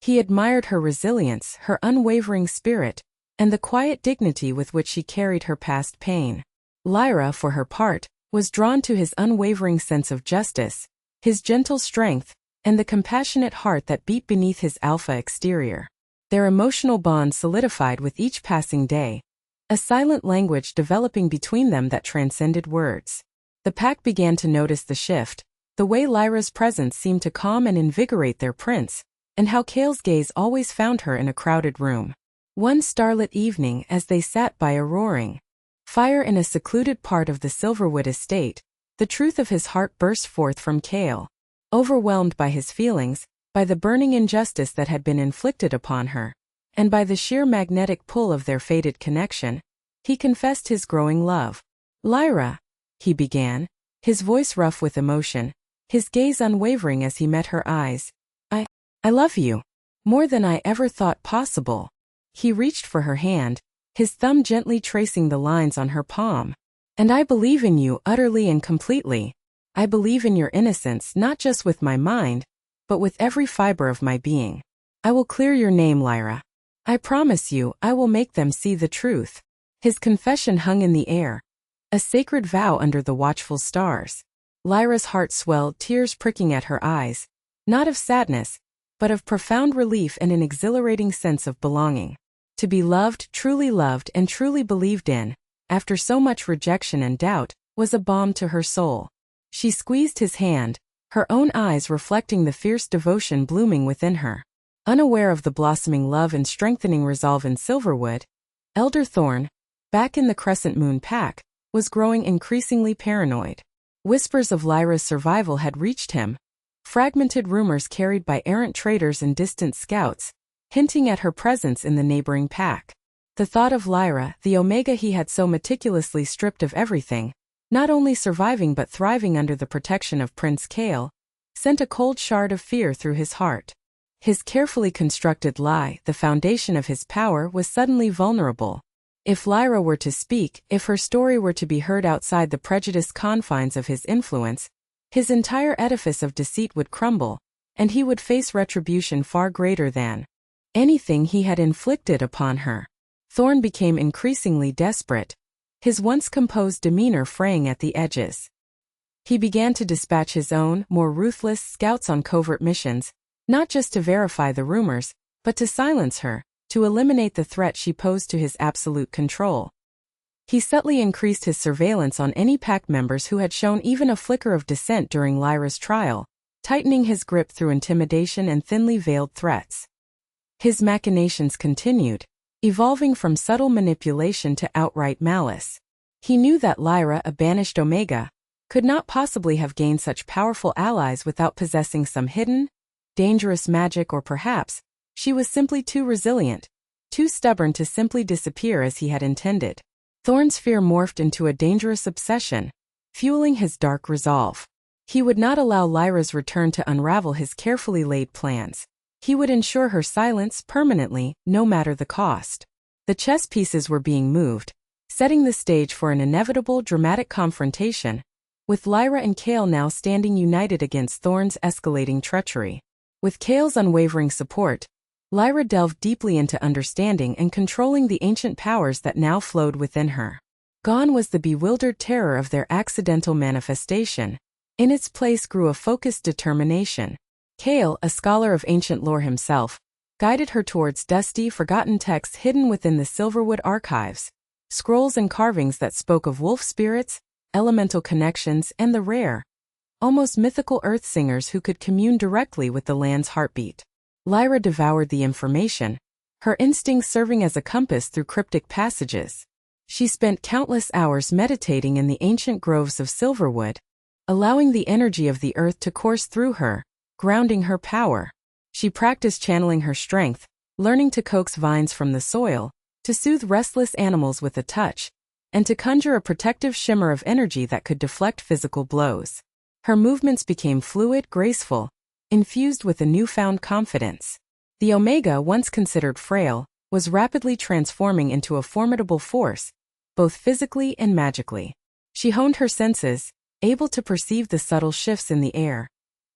Speaker 1: He admired her resilience, her unwavering spirit, and the quiet dignity with which she carried her past pain. Lyra, for her part, was drawn to his unwavering sense of justice, his gentle strength, and the compassionate heart that beat beneath his alpha exterior. Their emotional bond solidified with each passing day, a silent language developing between them that transcended words. The pack began to notice the shift, the way Lyra's presence seemed to calm and invigorate their prince, and how Cale's gaze always found her in a crowded room. One starlit evening, as they sat by a roaring fire in a secluded part of the Silverwood estate, the truth of his heart burst forth from Cale. Overwhelmed by his feelings, by the burning injustice that had been inflicted upon her, and by the sheer magnetic pull of their fated connection, he confessed his growing love. "Lyra," he began, his voice rough with emotion, his gaze unwavering as he met her eyes. I love you. More than I ever thought possible." He reached for her hand, his thumb gently tracing the lines on her palm. "And I believe in you utterly and completely. I believe in your innocence not just with my mind, but with every fiber of my being. I will clear your name, Lyra. I promise you I will make them see the truth." His confession hung in the air, a sacred vow under the watchful stars. Lyra's heart swelled, tears pricking at her eyes, not of sadness, but of profound relief and an exhilarating sense of belonging. To be loved, and truly believed in, after so much rejection and doubt, was a balm to her soul. She squeezed his hand, her own eyes reflecting the fierce devotion blooming within her. Unaware of the blossoming love and strengthening resolve in Silverwood, Elder Thorn, back in the Crescent Moon Pack, was growing increasingly paranoid. Whispers of Lyra's survival had reached him, fragmented rumors carried by errant traders and distant scouts, hinting at her presence in the neighboring pack. The thought of Lyra, the Omega he had so meticulously stripped of everything, not only surviving but thriving under the protection of Prince Kale, sent a cold shard of fear through his heart. His carefully constructed lie, the foundation of his power, was suddenly vulnerable. If Lyra were to speak, if her story were to be heard outside the prejudiced confines of his influence, his entire edifice of deceit would crumble, and he would face retribution far greater than anything he had inflicted upon her. Thorn became increasingly desperate, his once composed demeanor fraying at the edges. He began to dispatch his own, more ruthless scouts on covert missions, not just to verify the rumors, but to silence her, to eliminate the threat she posed to his absolute control. He subtly increased his surveillance on any pack members who had shown even a flicker of dissent during Lyra's trial, tightening his grip through intimidation and thinly veiled threats. His machinations continued, evolving from subtle manipulation to outright malice. He knew that Lyra, a banished Omega, could not possibly have gained such powerful allies without possessing some hidden, dangerous magic, or perhaps she was simply too resilient, too stubborn to simply disappear as he had intended. Thorn's fear morphed into a dangerous obsession, fueling his dark resolve. He would not allow Lyra's return to unravel his carefully laid plans. He would ensure her silence permanently, no matter the cost. The chess pieces were being moved, setting the stage for an inevitable dramatic confrontation, with Lyra and Kale now standing united against Thorn's escalating treachery. With Kale's unwavering support, Lyra delved deeply into understanding and controlling the ancient powers that now flowed within her. Gone was the bewildered terror of their accidental manifestation. In its place grew a focused determination. Kale, a scholar of ancient lore himself, guided her towards dusty, forgotten texts hidden within the Silverwood archives, scrolls and carvings that spoke of wolf spirits, elemental connections, and the rare, almost mythical earth singers who could commune directly with the land's heartbeat. Lyra devoured the information, her instincts serving as a compass through cryptic passages. She spent countless hours meditating in the ancient groves of Silverwood, allowing the energy of the earth to course through her, grounding her power. She practiced channeling her strength, learning to coax vines from the soil, to soothe restless animals with a touch, and to conjure a protective shimmer of energy that could deflect physical blows. Her movements became fluid, graceful, infused with a newfound confidence. The Omega, once considered frail, was rapidly transforming into a formidable force, both physically and magically. She honed her senses, able to perceive the subtle shifts in the air,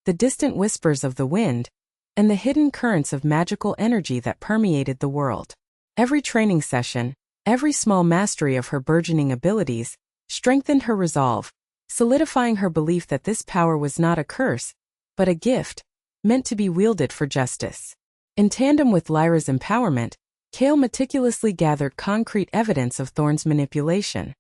Speaker 1: the distant whispers of the wind, and the hidden currents of magical energy that permeated the world. Every training session, every small mastery of her burgeoning abilities, strengthened her resolve, solidifying her belief that this power was not a curse, but a gift, meant to be wielded for justice. In tandem with Lyra's empowerment, Kale meticulously gathered concrete evidence of Thorn's manipulation.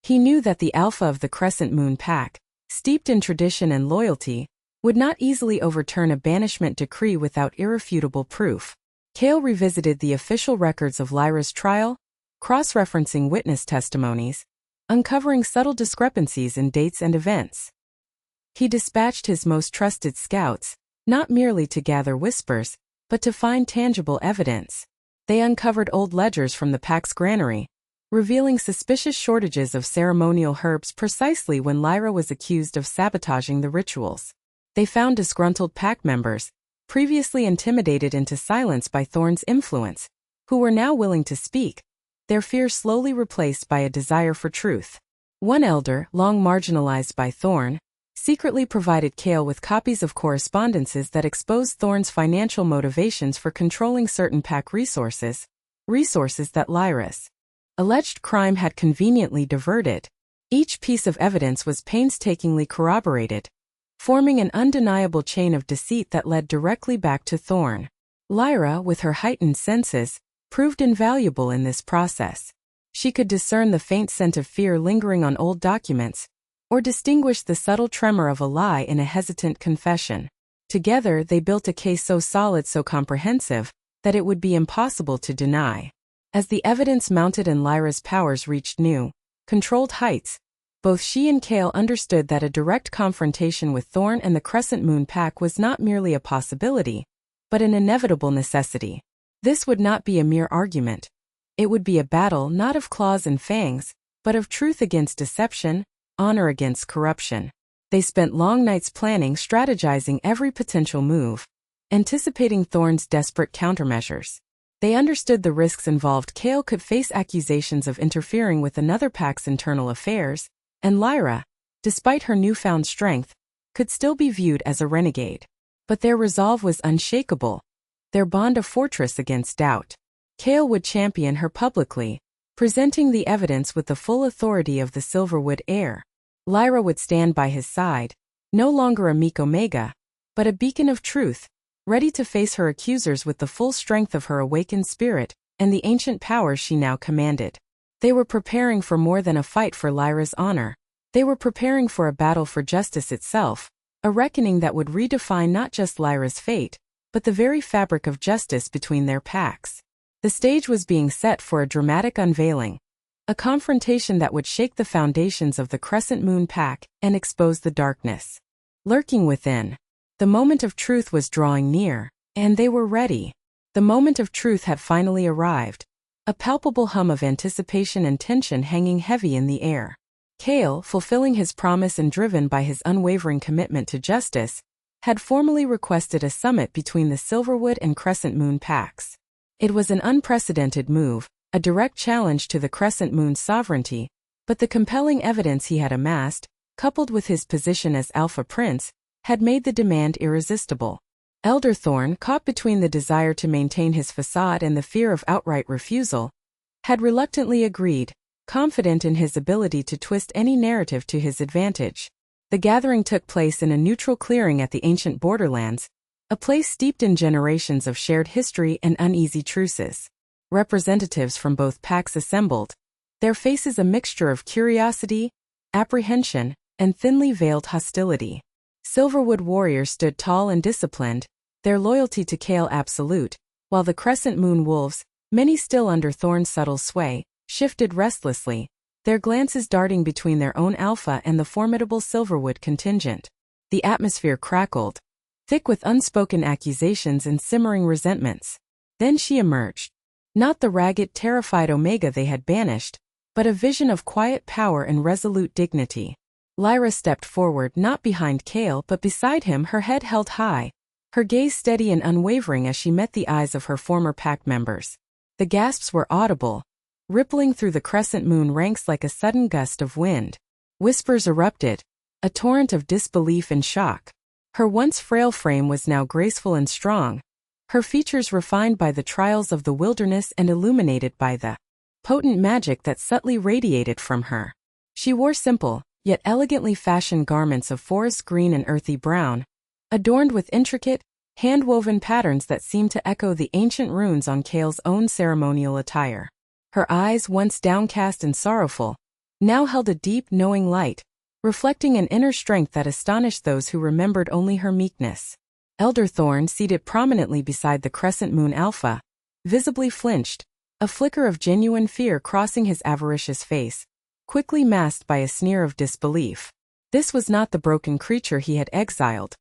Speaker 1: He knew that the Alpha of the Crescent Moon Pack, steeped in tradition and loyalty, would not easily overturn a banishment decree without irrefutable proof. Kale revisited the official records of Lyra's trial, cross-referencing witness testimonies, uncovering subtle discrepancies in dates and events. He dispatched his most trusted scouts, not merely to gather whispers, but to find tangible evidence. They uncovered old ledgers from the pack's granary, revealing suspicious shortages of ceremonial herbs precisely when Lyra was accused of sabotaging the rituals. They found disgruntled pack members, previously intimidated into silence by Thorn's influence, who were now willing to speak, their fears slowly replaced by a desire for truth. One elder, long marginalized by Thorn, secretly provided Kale with copies of correspondences that exposed Thorn's financial motivations for controlling certain pack resources that Lyra's alleged crime had conveniently diverted. Each piece of evidence was painstakingly corroborated, forming an undeniable chain of deceit that led directly back to Thorn. Lyra, with her heightened senses, proved invaluable in this process. She could discern the faint scent of fear lingering on old documents, or distinguish the subtle tremor of a lie in a hesitant confession. Together they built a case so solid, so comprehensive, that it would be impossible to deny. As the evidence mounted and Lyra's powers reached new, controlled heights, both she and Kale understood that a direct confrontation with Thorn and the Crescent Moon Pack was not merely a possibility, but an inevitable necessity. This would not be a mere argument. It would be a battle not of claws and fangs, but of truth against deception, honor against corruption. They spent long nights planning, strategizing every potential move, anticipating Thorn's desperate countermeasures. They understood the risks involved. Kale could face accusations of interfering with another pack's internal affairs, and Lyra, despite her newfound strength, could still be viewed as a renegade. But their resolve was unshakable, their bond a fortress against doubt. Kale would champion her publicly, presenting the evidence with the full authority of the Silverwood heir. Lyra would stand by his side, no longer a meek omega, but a beacon of truth, ready to face her accusers with the full strength of her awakened spirit and the ancient powers she now commanded. They were preparing for more than a fight for Lyra's honor. They were preparing for a battle for justice itself, a reckoning that would redefine not just Lyra's fate, but the very fabric of justice between their packs. The stage was being set for a dramatic unveiling, a confrontation that would shake the foundations of the Crescent Moon Pack and expose the darkness lurking within. The moment of truth was drawing near, and they were ready. The moment of truth had finally arrived, a palpable hum of anticipation and tension hanging heavy in the air. Kale, fulfilling his promise and driven by his unwavering commitment to justice, had formally requested a summit between the Silverwood and Crescent Moon packs. It was an unprecedented move, a direct challenge to the Crescent Moon's sovereignty, but the compelling evidence he had amassed, coupled with his position as Alpha Prince, had made the demand irresistible. Elder Thorn, caught between the desire to maintain his facade and the fear of outright refusal, had reluctantly agreed, confident in his ability to twist any narrative to his advantage. The gathering took place in a neutral clearing at the ancient borderlands, a place steeped in generations of shared history and uneasy truces. Representatives from both packs assembled, their faces a mixture of curiosity, apprehension, and thinly veiled hostility. Silverwood warriors stood tall and disciplined, their loyalty to Kale absolute, while the Crescent Moon wolves, many still under Thorn's subtle sway, shifted restlessly, their glances darting between their own alpha and the formidable Silverwood contingent. The atmosphere crackled, thick with unspoken accusations and simmering resentments. Then she emerged. Not the ragged, terrified Omega they had banished, but a vision of quiet power and resolute dignity. Lyra stepped forward, not behind Kale but beside him, her head held high, her gaze steady and unwavering as she met the eyes of her former pack members. The gasps were audible, rippling through the Crescent Moon ranks like a sudden gust of wind. Whispers erupted, a torrent of disbelief and shock. Her once frail frame was now graceful and strong, her features refined by the trials of the wilderness and illuminated by the potent magic that subtly radiated from her. She wore simple, yet elegantly fashioned garments of forest green and earthy brown, adorned with intricate, hand-woven patterns that seemed to echo the ancient runes on Kale's own ceremonial attire. Her eyes, once downcast and sorrowful, now held a deep, knowing light, reflecting an inner strength that astonished those who remembered only her meekness. Elder Thorn, seated prominently beside the Crescent Moon Alpha, visibly flinched, a flicker of genuine fear crossing his avaricious face, quickly masked by a sneer of disbelief. This was not the broken creature he had exiled.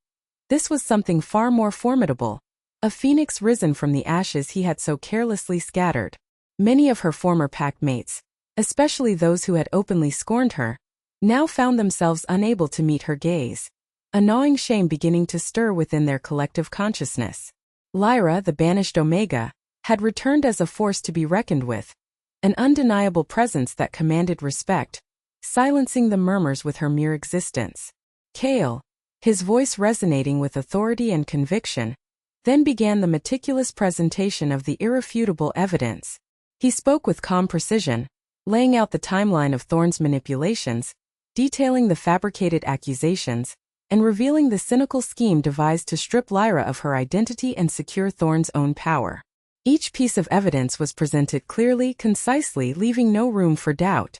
Speaker 1: This was something far more formidable, a phoenix risen from the ashes he had so carelessly scattered. Many of her former pack mates, especially those who had openly scorned her, now found themselves unable to meet her gaze, a gnawing shame beginning to stir within their collective consciousness. Lyra, the banished Omega, had returned as a force to be reckoned with, an undeniable presence that commanded respect, silencing the murmurs with her mere existence. Kale, his voice resonating with authority and conviction, then began the meticulous presentation of the irrefutable evidence. He spoke with calm precision, laying out the timeline of Thorne's manipulations, detailing the fabricated accusations, and revealing the cynical scheme devised to strip Lyra of her identity and secure Thorne's own power. Each piece of evidence was presented clearly, concisely, leaving no room for doubt.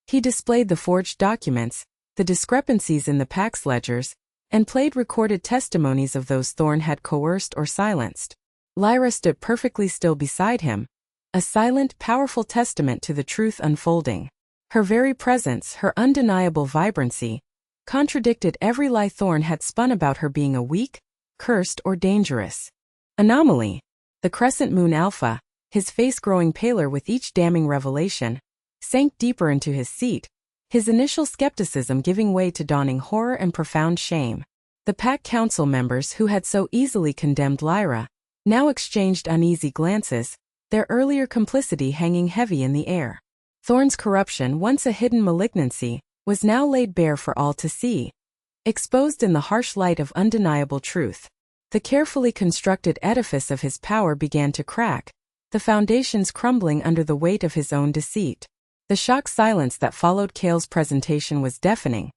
Speaker 1: He displayed the forged documents, the discrepancies in the pack's ledgers, and played recorded testimonies of those Thorne had coerced or silenced. Lyra stood perfectly still beside him, a silent, powerful testament to the truth unfolding. Her very presence, her undeniable vibrancy, contradicted every lie Thorne had spun about her being a weak, cursed, or dangerous anomaly. The crescent moon Alpha, his face growing paler with each damning revelation, sank deeper into his seat, his initial skepticism giving way to dawning horror and profound shame. The pack council members who had so easily condemned Lyra now exchanged uneasy glances, their earlier complicity hanging heavy in the air. Thorne's corruption, once a hidden malignancy, was now laid bare for all to see, exposed in the harsh light of undeniable truth. The carefully constructed edifice of his power began to crack, the foundations crumbling under the weight of his own deceit. The shocked silence that followed Kale's presentation was deafening,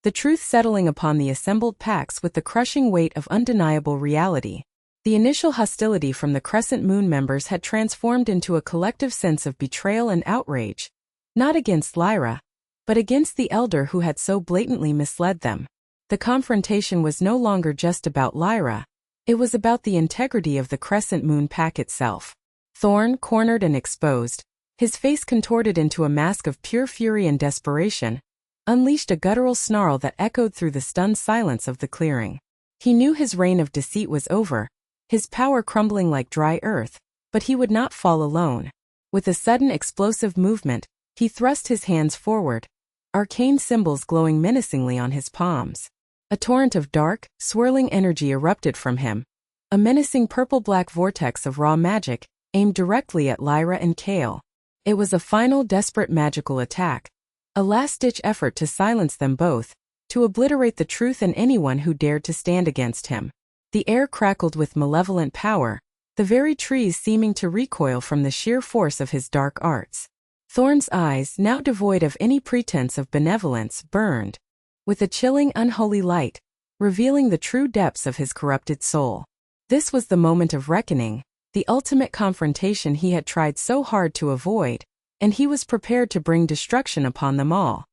Speaker 1: the truth settling upon the assembled packs with the crushing weight of undeniable reality. The initial hostility from the Crescent Moon members had transformed into a collective sense of betrayal and outrage, not against Lyra, but against the elder who had so blatantly misled them. The confrontation was no longer just about Lyra, it was about the integrity of the Crescent Moon pack itself. Thorne, cornered and exposed, his face contorted into a mask of pure fury and desperation, unleashed a guttural snarl that echoed through the stunned silence of the clearing. He knew his reign of deceit was over, his power crumbling like dry earth, but he would not fall alone. With a sudden explosive movement, he thrust his hands forward, arcane symbols glowing menacingly on his palms. A torrent of dark, swirling energy erupted from him, a menacing purple-black vortex of raw magic, aimed directly at Lyra and Kale. It was a final desperate magical attack, a last-ditch effort to silence them both, to obliterate the truth and anyone who dared to stand against him. The air crackled with malevolent power, the very trees seeming to recoil from the sheer force of his dark arts. Thorne's eyes, now devoid of any pretense of benevolence, burned with a chilling, unholy light, revealing the true depths of his corrupted soul. This was the moment of reckoning, the ultimate confrontation he had tried so hard to avoid, and he was prepared to bring destruction upon them all.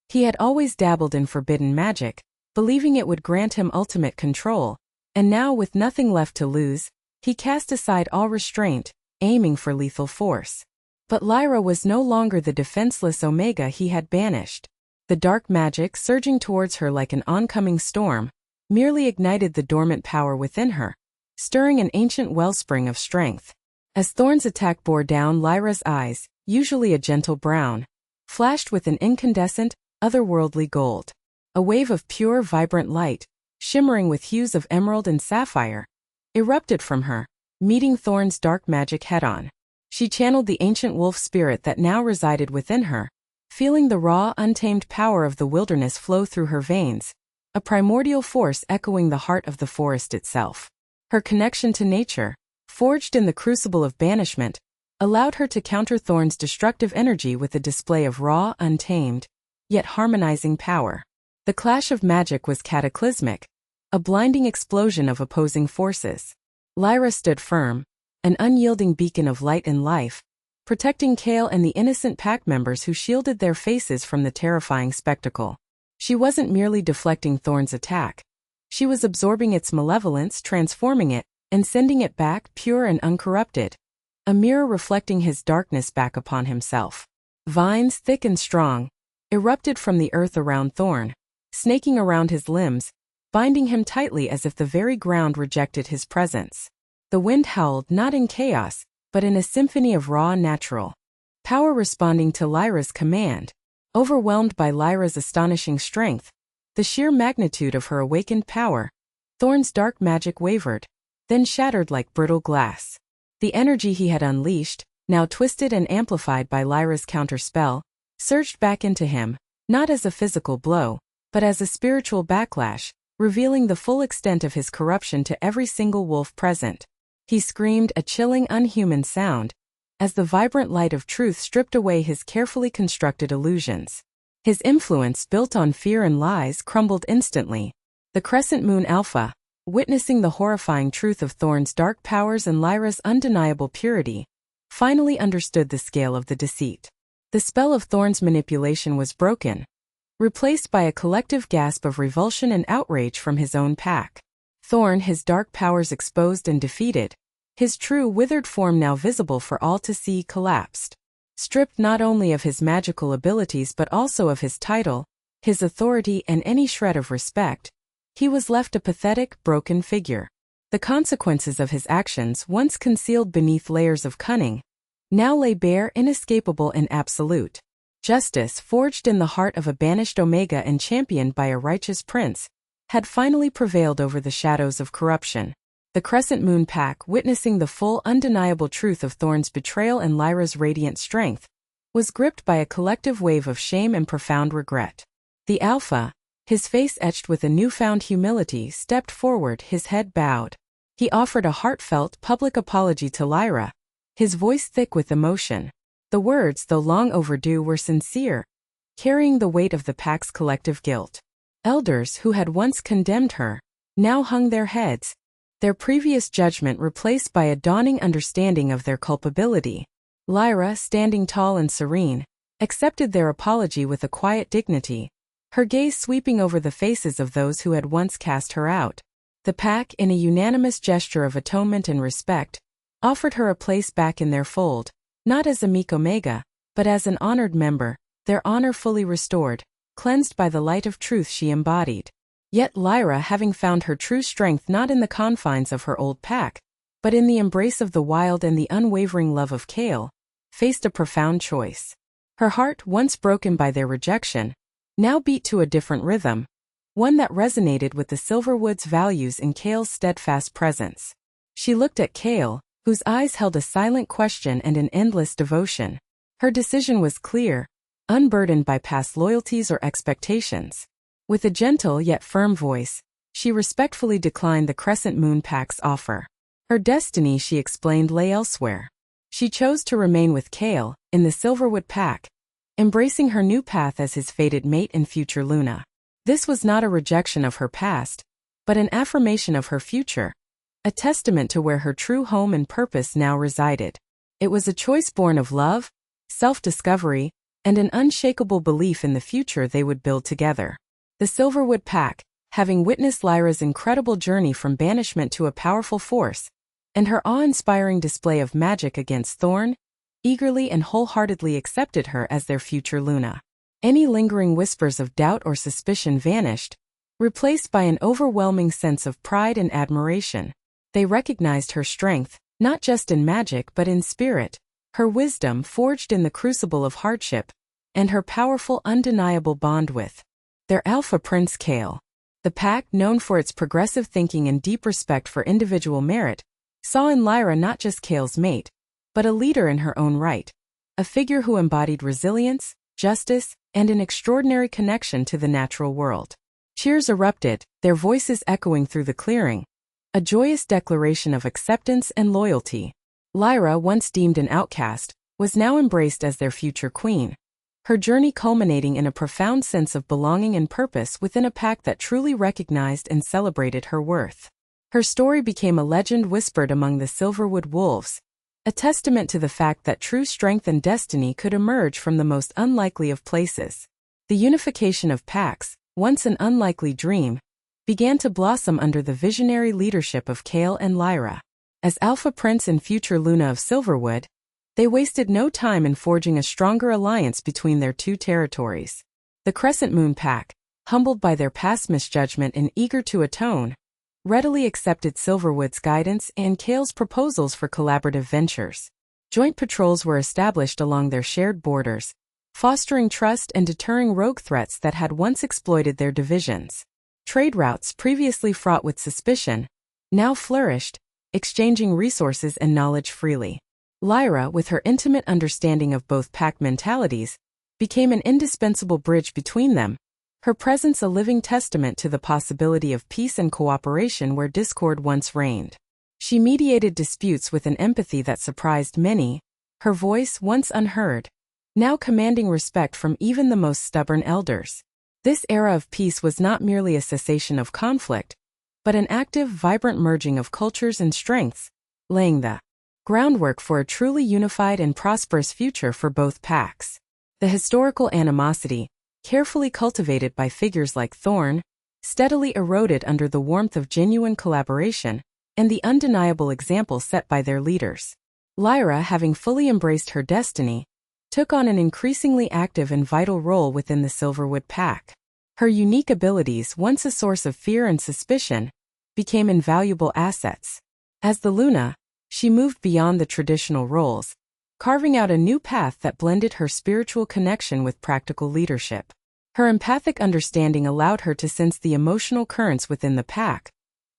Speaker 1: He had always dabbled in forbidden magic, believing it would grant him ultimate control, and now, with nothing left to lose, he cast aside all restraint, aiming for lethal force. But Lyra was no longer the defenseless Omega he had banished. The dark magic, surging towards her like an oncoming storm, merely ignited the dormant power within her, stirring an ancient wellspring of strength. As Thorne's attack bore down, Lyra's eyes, usually a gentle brown, flashed with an incandescent, otherworldly gold. A wave of pure, vibrant light, shimmering with hues of emerald and sapphire, erupted from her, meeting Thorne's dark magic head-on. She channeled the ancient wolf spirit that now resided within her, feeling the raw, untamed power of the wilderness flow through her veins, a primordial force echoing the heart of the forest itself. Her connection to nature, forged in the crucible of banishment, allowed her to counter Thorne's destructive energy with a display of raw, untamed, yet harmonizing power. The clash of magic was cataclysmic, a blinding explosion of opposing forces. Lyra stood firm, an unyielding beacon of light and life, protecting Kale and the innocent pack members who shielded their faces from the terrifying spectacle. She wasn't merely deflecting Thorne's attack. She was absorbing its malevolence, transforming it, and sending it back pure and uncorrupted, a mirror reflecting his darkness back upon himself. Vines, thick and strong, erupted from the earth around Thorne, snaking around his limbs, binding him tightly as if the very ground rejected his presence. The wind howled not in chaos, but in a symphony of raw natural power responding to Lyra's command. Overwhelmed by Lyra's astonishing strength, the sheer magnitude of her awakened power, Thorn's dark magic wavered, then shattered like brittle glass. The energy he had unleashed, now twisted and amplified by Lyra's counterspell, surged back into him, not as a physical blow, but as a spiritual backlash, revealing the full extent of his corruption to every single wolf present. He screamed a chilling, unhuman sound, as the vibrant light of truth stripped away his carefully constructed illusions. His influence, built on fear and lies, crumbled instantly. The Crescent Moon Alpha, witnessing the horrifying truth of Thorn's dark powers and Lyra's undeniable purity, finally understood the scale of the deceit. The spell of Thorn's manipulation was broken, replaced by a collective gasp of revulsion and outrage from his own pack. Thorn, his dark powers exposed and defeated, his true withered form now visible for all to see, collapsed. Stripped not only of his magical abilities but also of his title, his authority, and any shred of respect, he was left a pathetic, broken figure. The consequences of his actions, once concealed beneath layers of cunning, now lay bare, inescapable and absolute. Justice, forged in the heart of a banished Omega and championed by a righteous prince, had finally prevailed over the shadows of corruption. The Crescent Moon Pack, witnessing the full, undeniable truth of Thorn's betrayal and Lyra's radiant strength, was gripped by a collective wave of shame and profound regret. The Alpha, his face etched with a newfound humility, stepped forward, his head bowed. He offered a heartfelt, public apology to Lyra, his voice thick with emotion. The words, though long overdue, were sincere, carrying the weight of the pack's collective guilt. Elders who had once condemned her now hung their heads, their previous judgment replaced by a dawning understanding of their culpability. Lyra, standing tall and serene, accepted their apology with a quiet dignity, her gaze sweeping over the faces of those who had once cast her out. The pack, in a unanimous gesture of atonement and respect, offered her a place back in their fold, not as a meek Omega, but as an honored member, their honor fully restored, cleansed by the light of truth she embodied. Yet Lyra, having found her true strength not in the confines of her old pack, but in the embrace of the wild and the unwavering love of Kale, faced a profound choice. Her heart, once broken by their rejection, now beat to a different rhythm, one that resonated with the Silverwood's values in Kale's steadfast presence. She looked at Kale, whose eyes held a silent question and an endless devotion. Her decision was clear, unburdened by past loyalties or expectations. With a gentle yet firm voice, she respectfully declined the Crescent Moon Pack's offer. Her destiny, she explained, lay elsewhere. She chose to remain with Kale, in the Silverwood Pack, embracing her new path as his fated mate and future Luna. This was not a rejection of her past, but an affirmation of her future, a testament to where her true home and purpose now resided. It was a choice born of love, self-discovery, and an unshakable belief in the future they would build together. The Silverwood Pack, having witnessed Lyra's incredible journey from banishment to a powerful force, and her awe-inspiring display of magic against Thorn, eagerly and wholeheartedly accepted her as their future Luna. Any lingering whispers of doubt or suspicion vanished, replaced by an overwhelming sense of pride and admiration. They recognized her strength, not just in magic but in spirit, her wisdom forged in the crucible of hardship, and her powerful, undeniable bond with their Alpha Prince Kale. The pack, known for its progressive thinking and deep respect for individual merit, saw in Lyra not just Kale's mate, but a leader in her own right, a figure who embodied resilience, justice, and an extraordinary connection to the natural world. Cheers erupted, their voices echoing through the clearing, a joyous declaration of acceptance and loyalty. Lyra, once deemed an outcast, was now embraced as their future queen, her journey culminating in a profound sense of belonging and purpose within a pack that truly recognized and celebrated her worth. Her story became a legend whispered among the Silverwood wolves, a testament to the fact that true strength and destiny could emerge from the most unlikely of places. The unification of packs, once an unlikely dream, began to blossom under the visionary leadership of Kale and Lyra. As Alpha Prince and future Luna of Silverwood, they wasted no time in forging a stronger alliance between their two territories. The Crescent Moon Pack, humbled by their past misjudgment and eager to atone, readily accepted Silverwood's guidance and Kale's proposals for collaborative ventures. Joint patrols were established along their shared borders, fostering trust and deterring rogue threats that had once exploited their divisions. Trade routes, previously fraught with suspicion, now flourished, exchanging resources and knowledge freely. Lyra, with her intimate understanding of both pack mentalities, became an indispensable bridge between them, her presence a living testament to the possibility of peace and cooperation where discord once reigned. She mediated disputes with an empathy that surprised many, her voice, once unheard, now commanding respect from even the most stubborn elders. This era of peace was not merely a cessation of conflict, but an active, vibrant merging of cultures and strengths, laying the groundwork for a truly unified and prosperous future for both packs. The historical animosity, carefully cultivated by figures like Thorn, steadily eroded under the warmth of genuine collaboration and the undeniable example set by their leaders. Lyra, having fully embraced her destiny, took on an increasingly active and vital role within the Silverwood pack. Her unique abilities, once a source of fear and suspicion, became invaluable assets. As the Luna, she moved beyond the traditional roles, carving out a new path that blended her spiritual connection with practical leadership. Her empathic understanding allowed her to sense the emotional currents within the pack,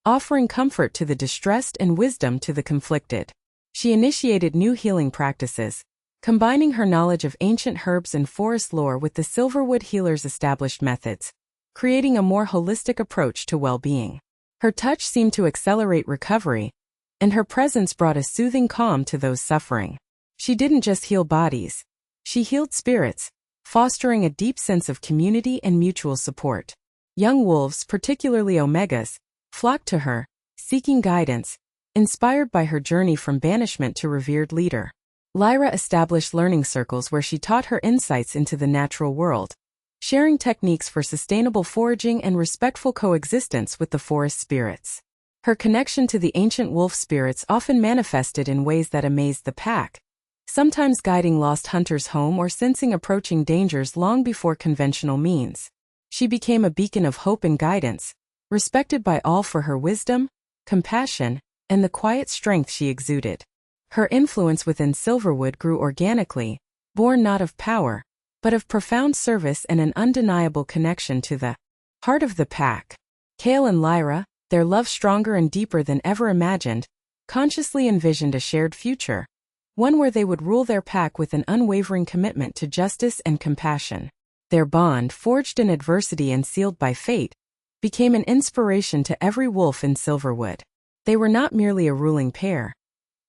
Speaker 1: offering comfort to the distressed and wisdom to the conflicted. She initiated new healing practices, combining her knowledge of ancient herbs and forest lore with the Silverwood healers' established methods, creating a more holistic approach to well-being. Her touch seemed to accelerate recovery, and her presence brought a soothing calm to those suffering. She didn't just heal bodies, she healed spirits, fostering a deep sense of community and mutual support. Young wolves, particularly Omegas, flocked to her, seeking guidance, inspired by her journey from banishment to revered leader. Lyra established learning circles where she taught her insights into the natural world, sharing techniques for sustainable foraging and respectful coexistence with the forest spirits. Her connection to the ancient wolf spirits often manifested in ways that amazed the pack, sometimes guiding lost hunters home or sensing approaching dangers long before conventional means. She became a beacon of hope and guidance, respected by all for her wisdom, compassion, and the quiet strength she exuded. Her influence within Silverwood grew organically, born not of power, but of profound service and an undeniable connection to the heart of the pack. Kale and Lyra, their love stronger and deeper than ever imagined, consciously envisioned a shared future, one where they would rule their pack with an unwavering commitment to justice and compassion. Their bond, forged in adversity and sealed by fate, became an inspiration to every wolf in Silverwood. They were not merely a ruling pair.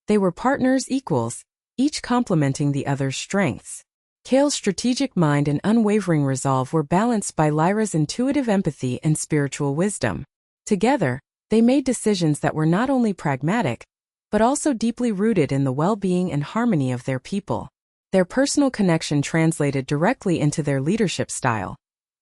Speaker 1: They were partners, equals, each complementing the other's strengths. Kale's strategic mind and unwavering resolve were balanced by Lyra's intuitive empathy and spiritual wisdom. Together, they made decisions that were not only pragmatic, but also deeply rooted in the well-being and harmony of their people. Their personal connection translated directly into their leadership style,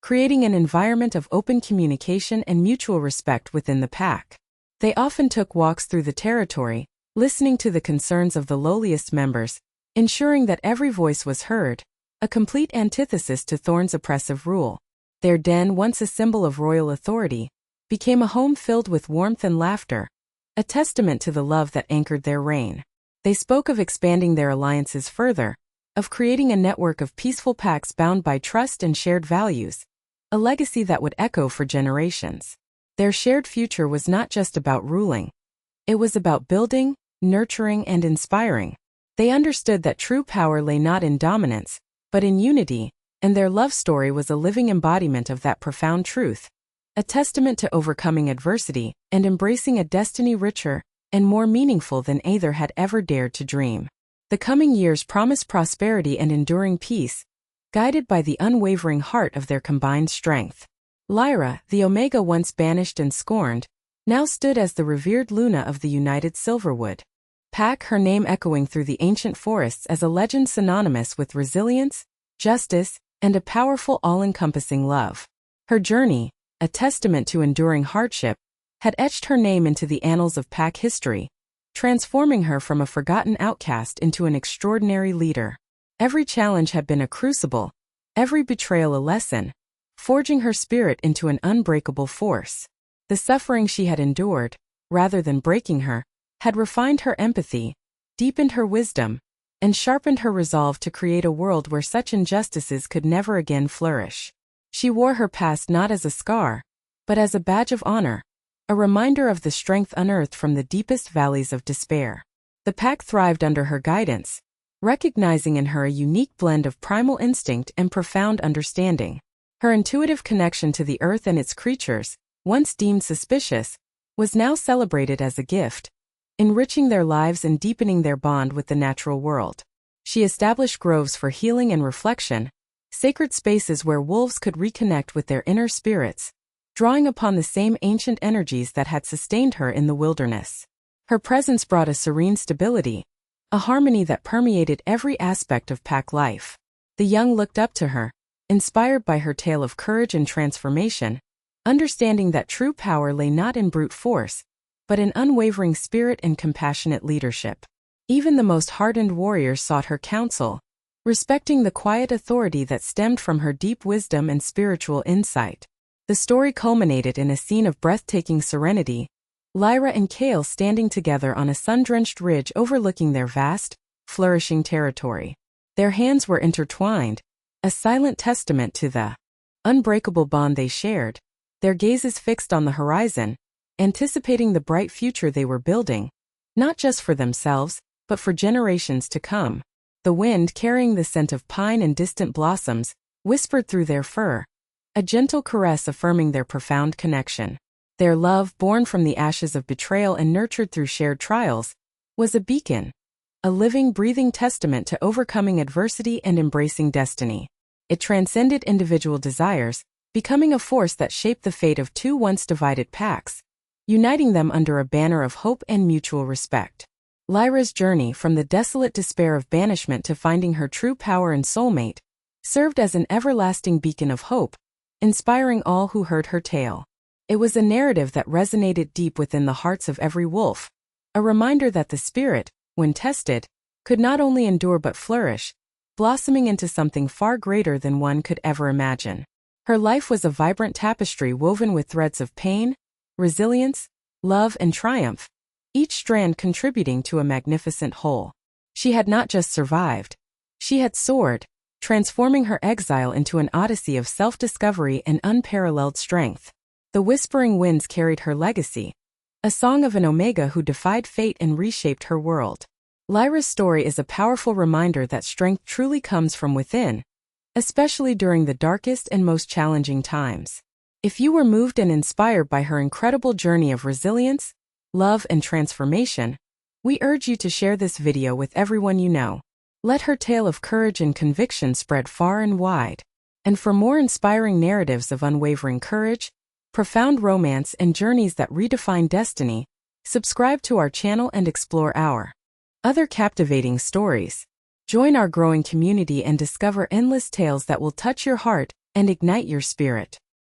Speaker 1: creating an environment of open communication and mutual respect within the pack. They often took walks through the territory, listening to the concerns of the lowliest members, ensuring that every voice was heard, a complete antithesis to Thorn's oppressive rule. Their den, once a symbol of royal authority, became a home filled with warmth and laughter, a testament to the love that anchored their reign. They spoke of expanding their alliances further, of creating a network of peaceful packs bound by trust and shared values, a legacy that would echo for generations. Their shared future was not just about ruling. It was about building, nurturing, and inspiring. They understood that true power lay not in dominance, but in unity, and their love story was a living embodiment of that profound truth, a testament to overcoming adversity and embracing a destiny richer and more meaningful than either had ever dared to dream. The coming years promised prosperity and enduring peace, guided by the unwavering heart of their combined strength. Lyra, the Omega once banished and scorned, now stood as the revered Luna of the united Silverwood pack, her name echoing through the ancient forests as a legend synonymous with resilience, justice, and a powerful all-encompassing love. Her journey, a testament to enduring hardship, had etched her name into the annals of pack history, transforming her from a forgotten outcast into an extraordinary leader. Every challenge had been a crucible, every betrayal a lesson, forging her spirit into an unbreakable force. The suffering she had endured, rather than breaking her, had refined her empathy, deepened her wisdom, and sharpened her resolve to create a world where such injustices could never again flourish. She wore her past not as a scar, but as a badge of honor, a reminder of the strength unearthed from the deepest valleys of despair. The pack thrived under her guidance, recognizing in her a unique blend of primal instinct and profound understanding. Her intuitive connection to the earth and its creatures, once deemed suspicious, was now celebrated as a gift, enriching their lives and deepening their bond with the natural world. She established groves for healing and reflection, sacred spaces where wolves could reconnect with their inner spirits, drawing upon the same ancient energies that had sustained her in the wilderness. Her presence brought a serene stability, a harmony that permeated every aspect of pack life. The young looked up to her, inspired by her tale of courage and transformation, understanding that true power lay not in brute force, but in unwavering spirit and compassionate leadership. Even the most hardened warriors sought her counsel, respecting the quiet authority that stemmed from her deep wisdom and spiritual insight. The story culminated in a scene of breathtaking serenity, Lyra and Kale standing together on a sun-drenched ridge overlooking their vast, flourishing territory. Their hands were intertwined, a silent testament to the unbreakable bond they shared, their gazes fixed on the horizon, anticipating the bright future they were building, not just for themselves, but for generations to come. The wind, carrying the scent of pine and distant blossoms, whispered through their fur, a gentle caress affirming their profound connection. Their love, born from the ashes of betrayal and nurtured through shared trials, was a beacon, a living, breathing testament to overcoming adversity and embracing destiny. It transcended individual desires, becoming a force that shaped the fate of two once divided packs, uniting them under a banner of hope and mutual respect. Lyra's journey from the desolate despair of banishment to finding her true power and soulmate served as an everlasting beacon of hope, inspiring all who heard her tale. It was a narrative that resonated deep within the hearts of every wolf, a reminder that the spirit, when tested, could not only endure but flourish, blossoming into something far greater than one could ever imagine. Her life was a vibrant tapestry woven with threads of pain, resilience, love, and triumph, each strand contributing to a magnificent whole. She had not just survived, she had soared, transforming her exile into an odyssey of self-discovery and unparalleled strength. The whispering winds carried her legacy, a song of an Omega who defied fate and reshaped her world. Lyra's story is a powerful reminder that strength truly comes from within, especially during the darkest and most challenging times. If you were moved and inspired by her incredible journey of resilience, love, and transformation, we urge you to share this video with everyone you know. Let her tale of courage and conviction spread far and wide. And for more inspiring narratives of unwavering courage, profound romance, and journeys that redefine destiny, subscribe to our channel and explore our other captivating stories. Join our growing community and discover endless tales that will touch your heart and ignite your spirit.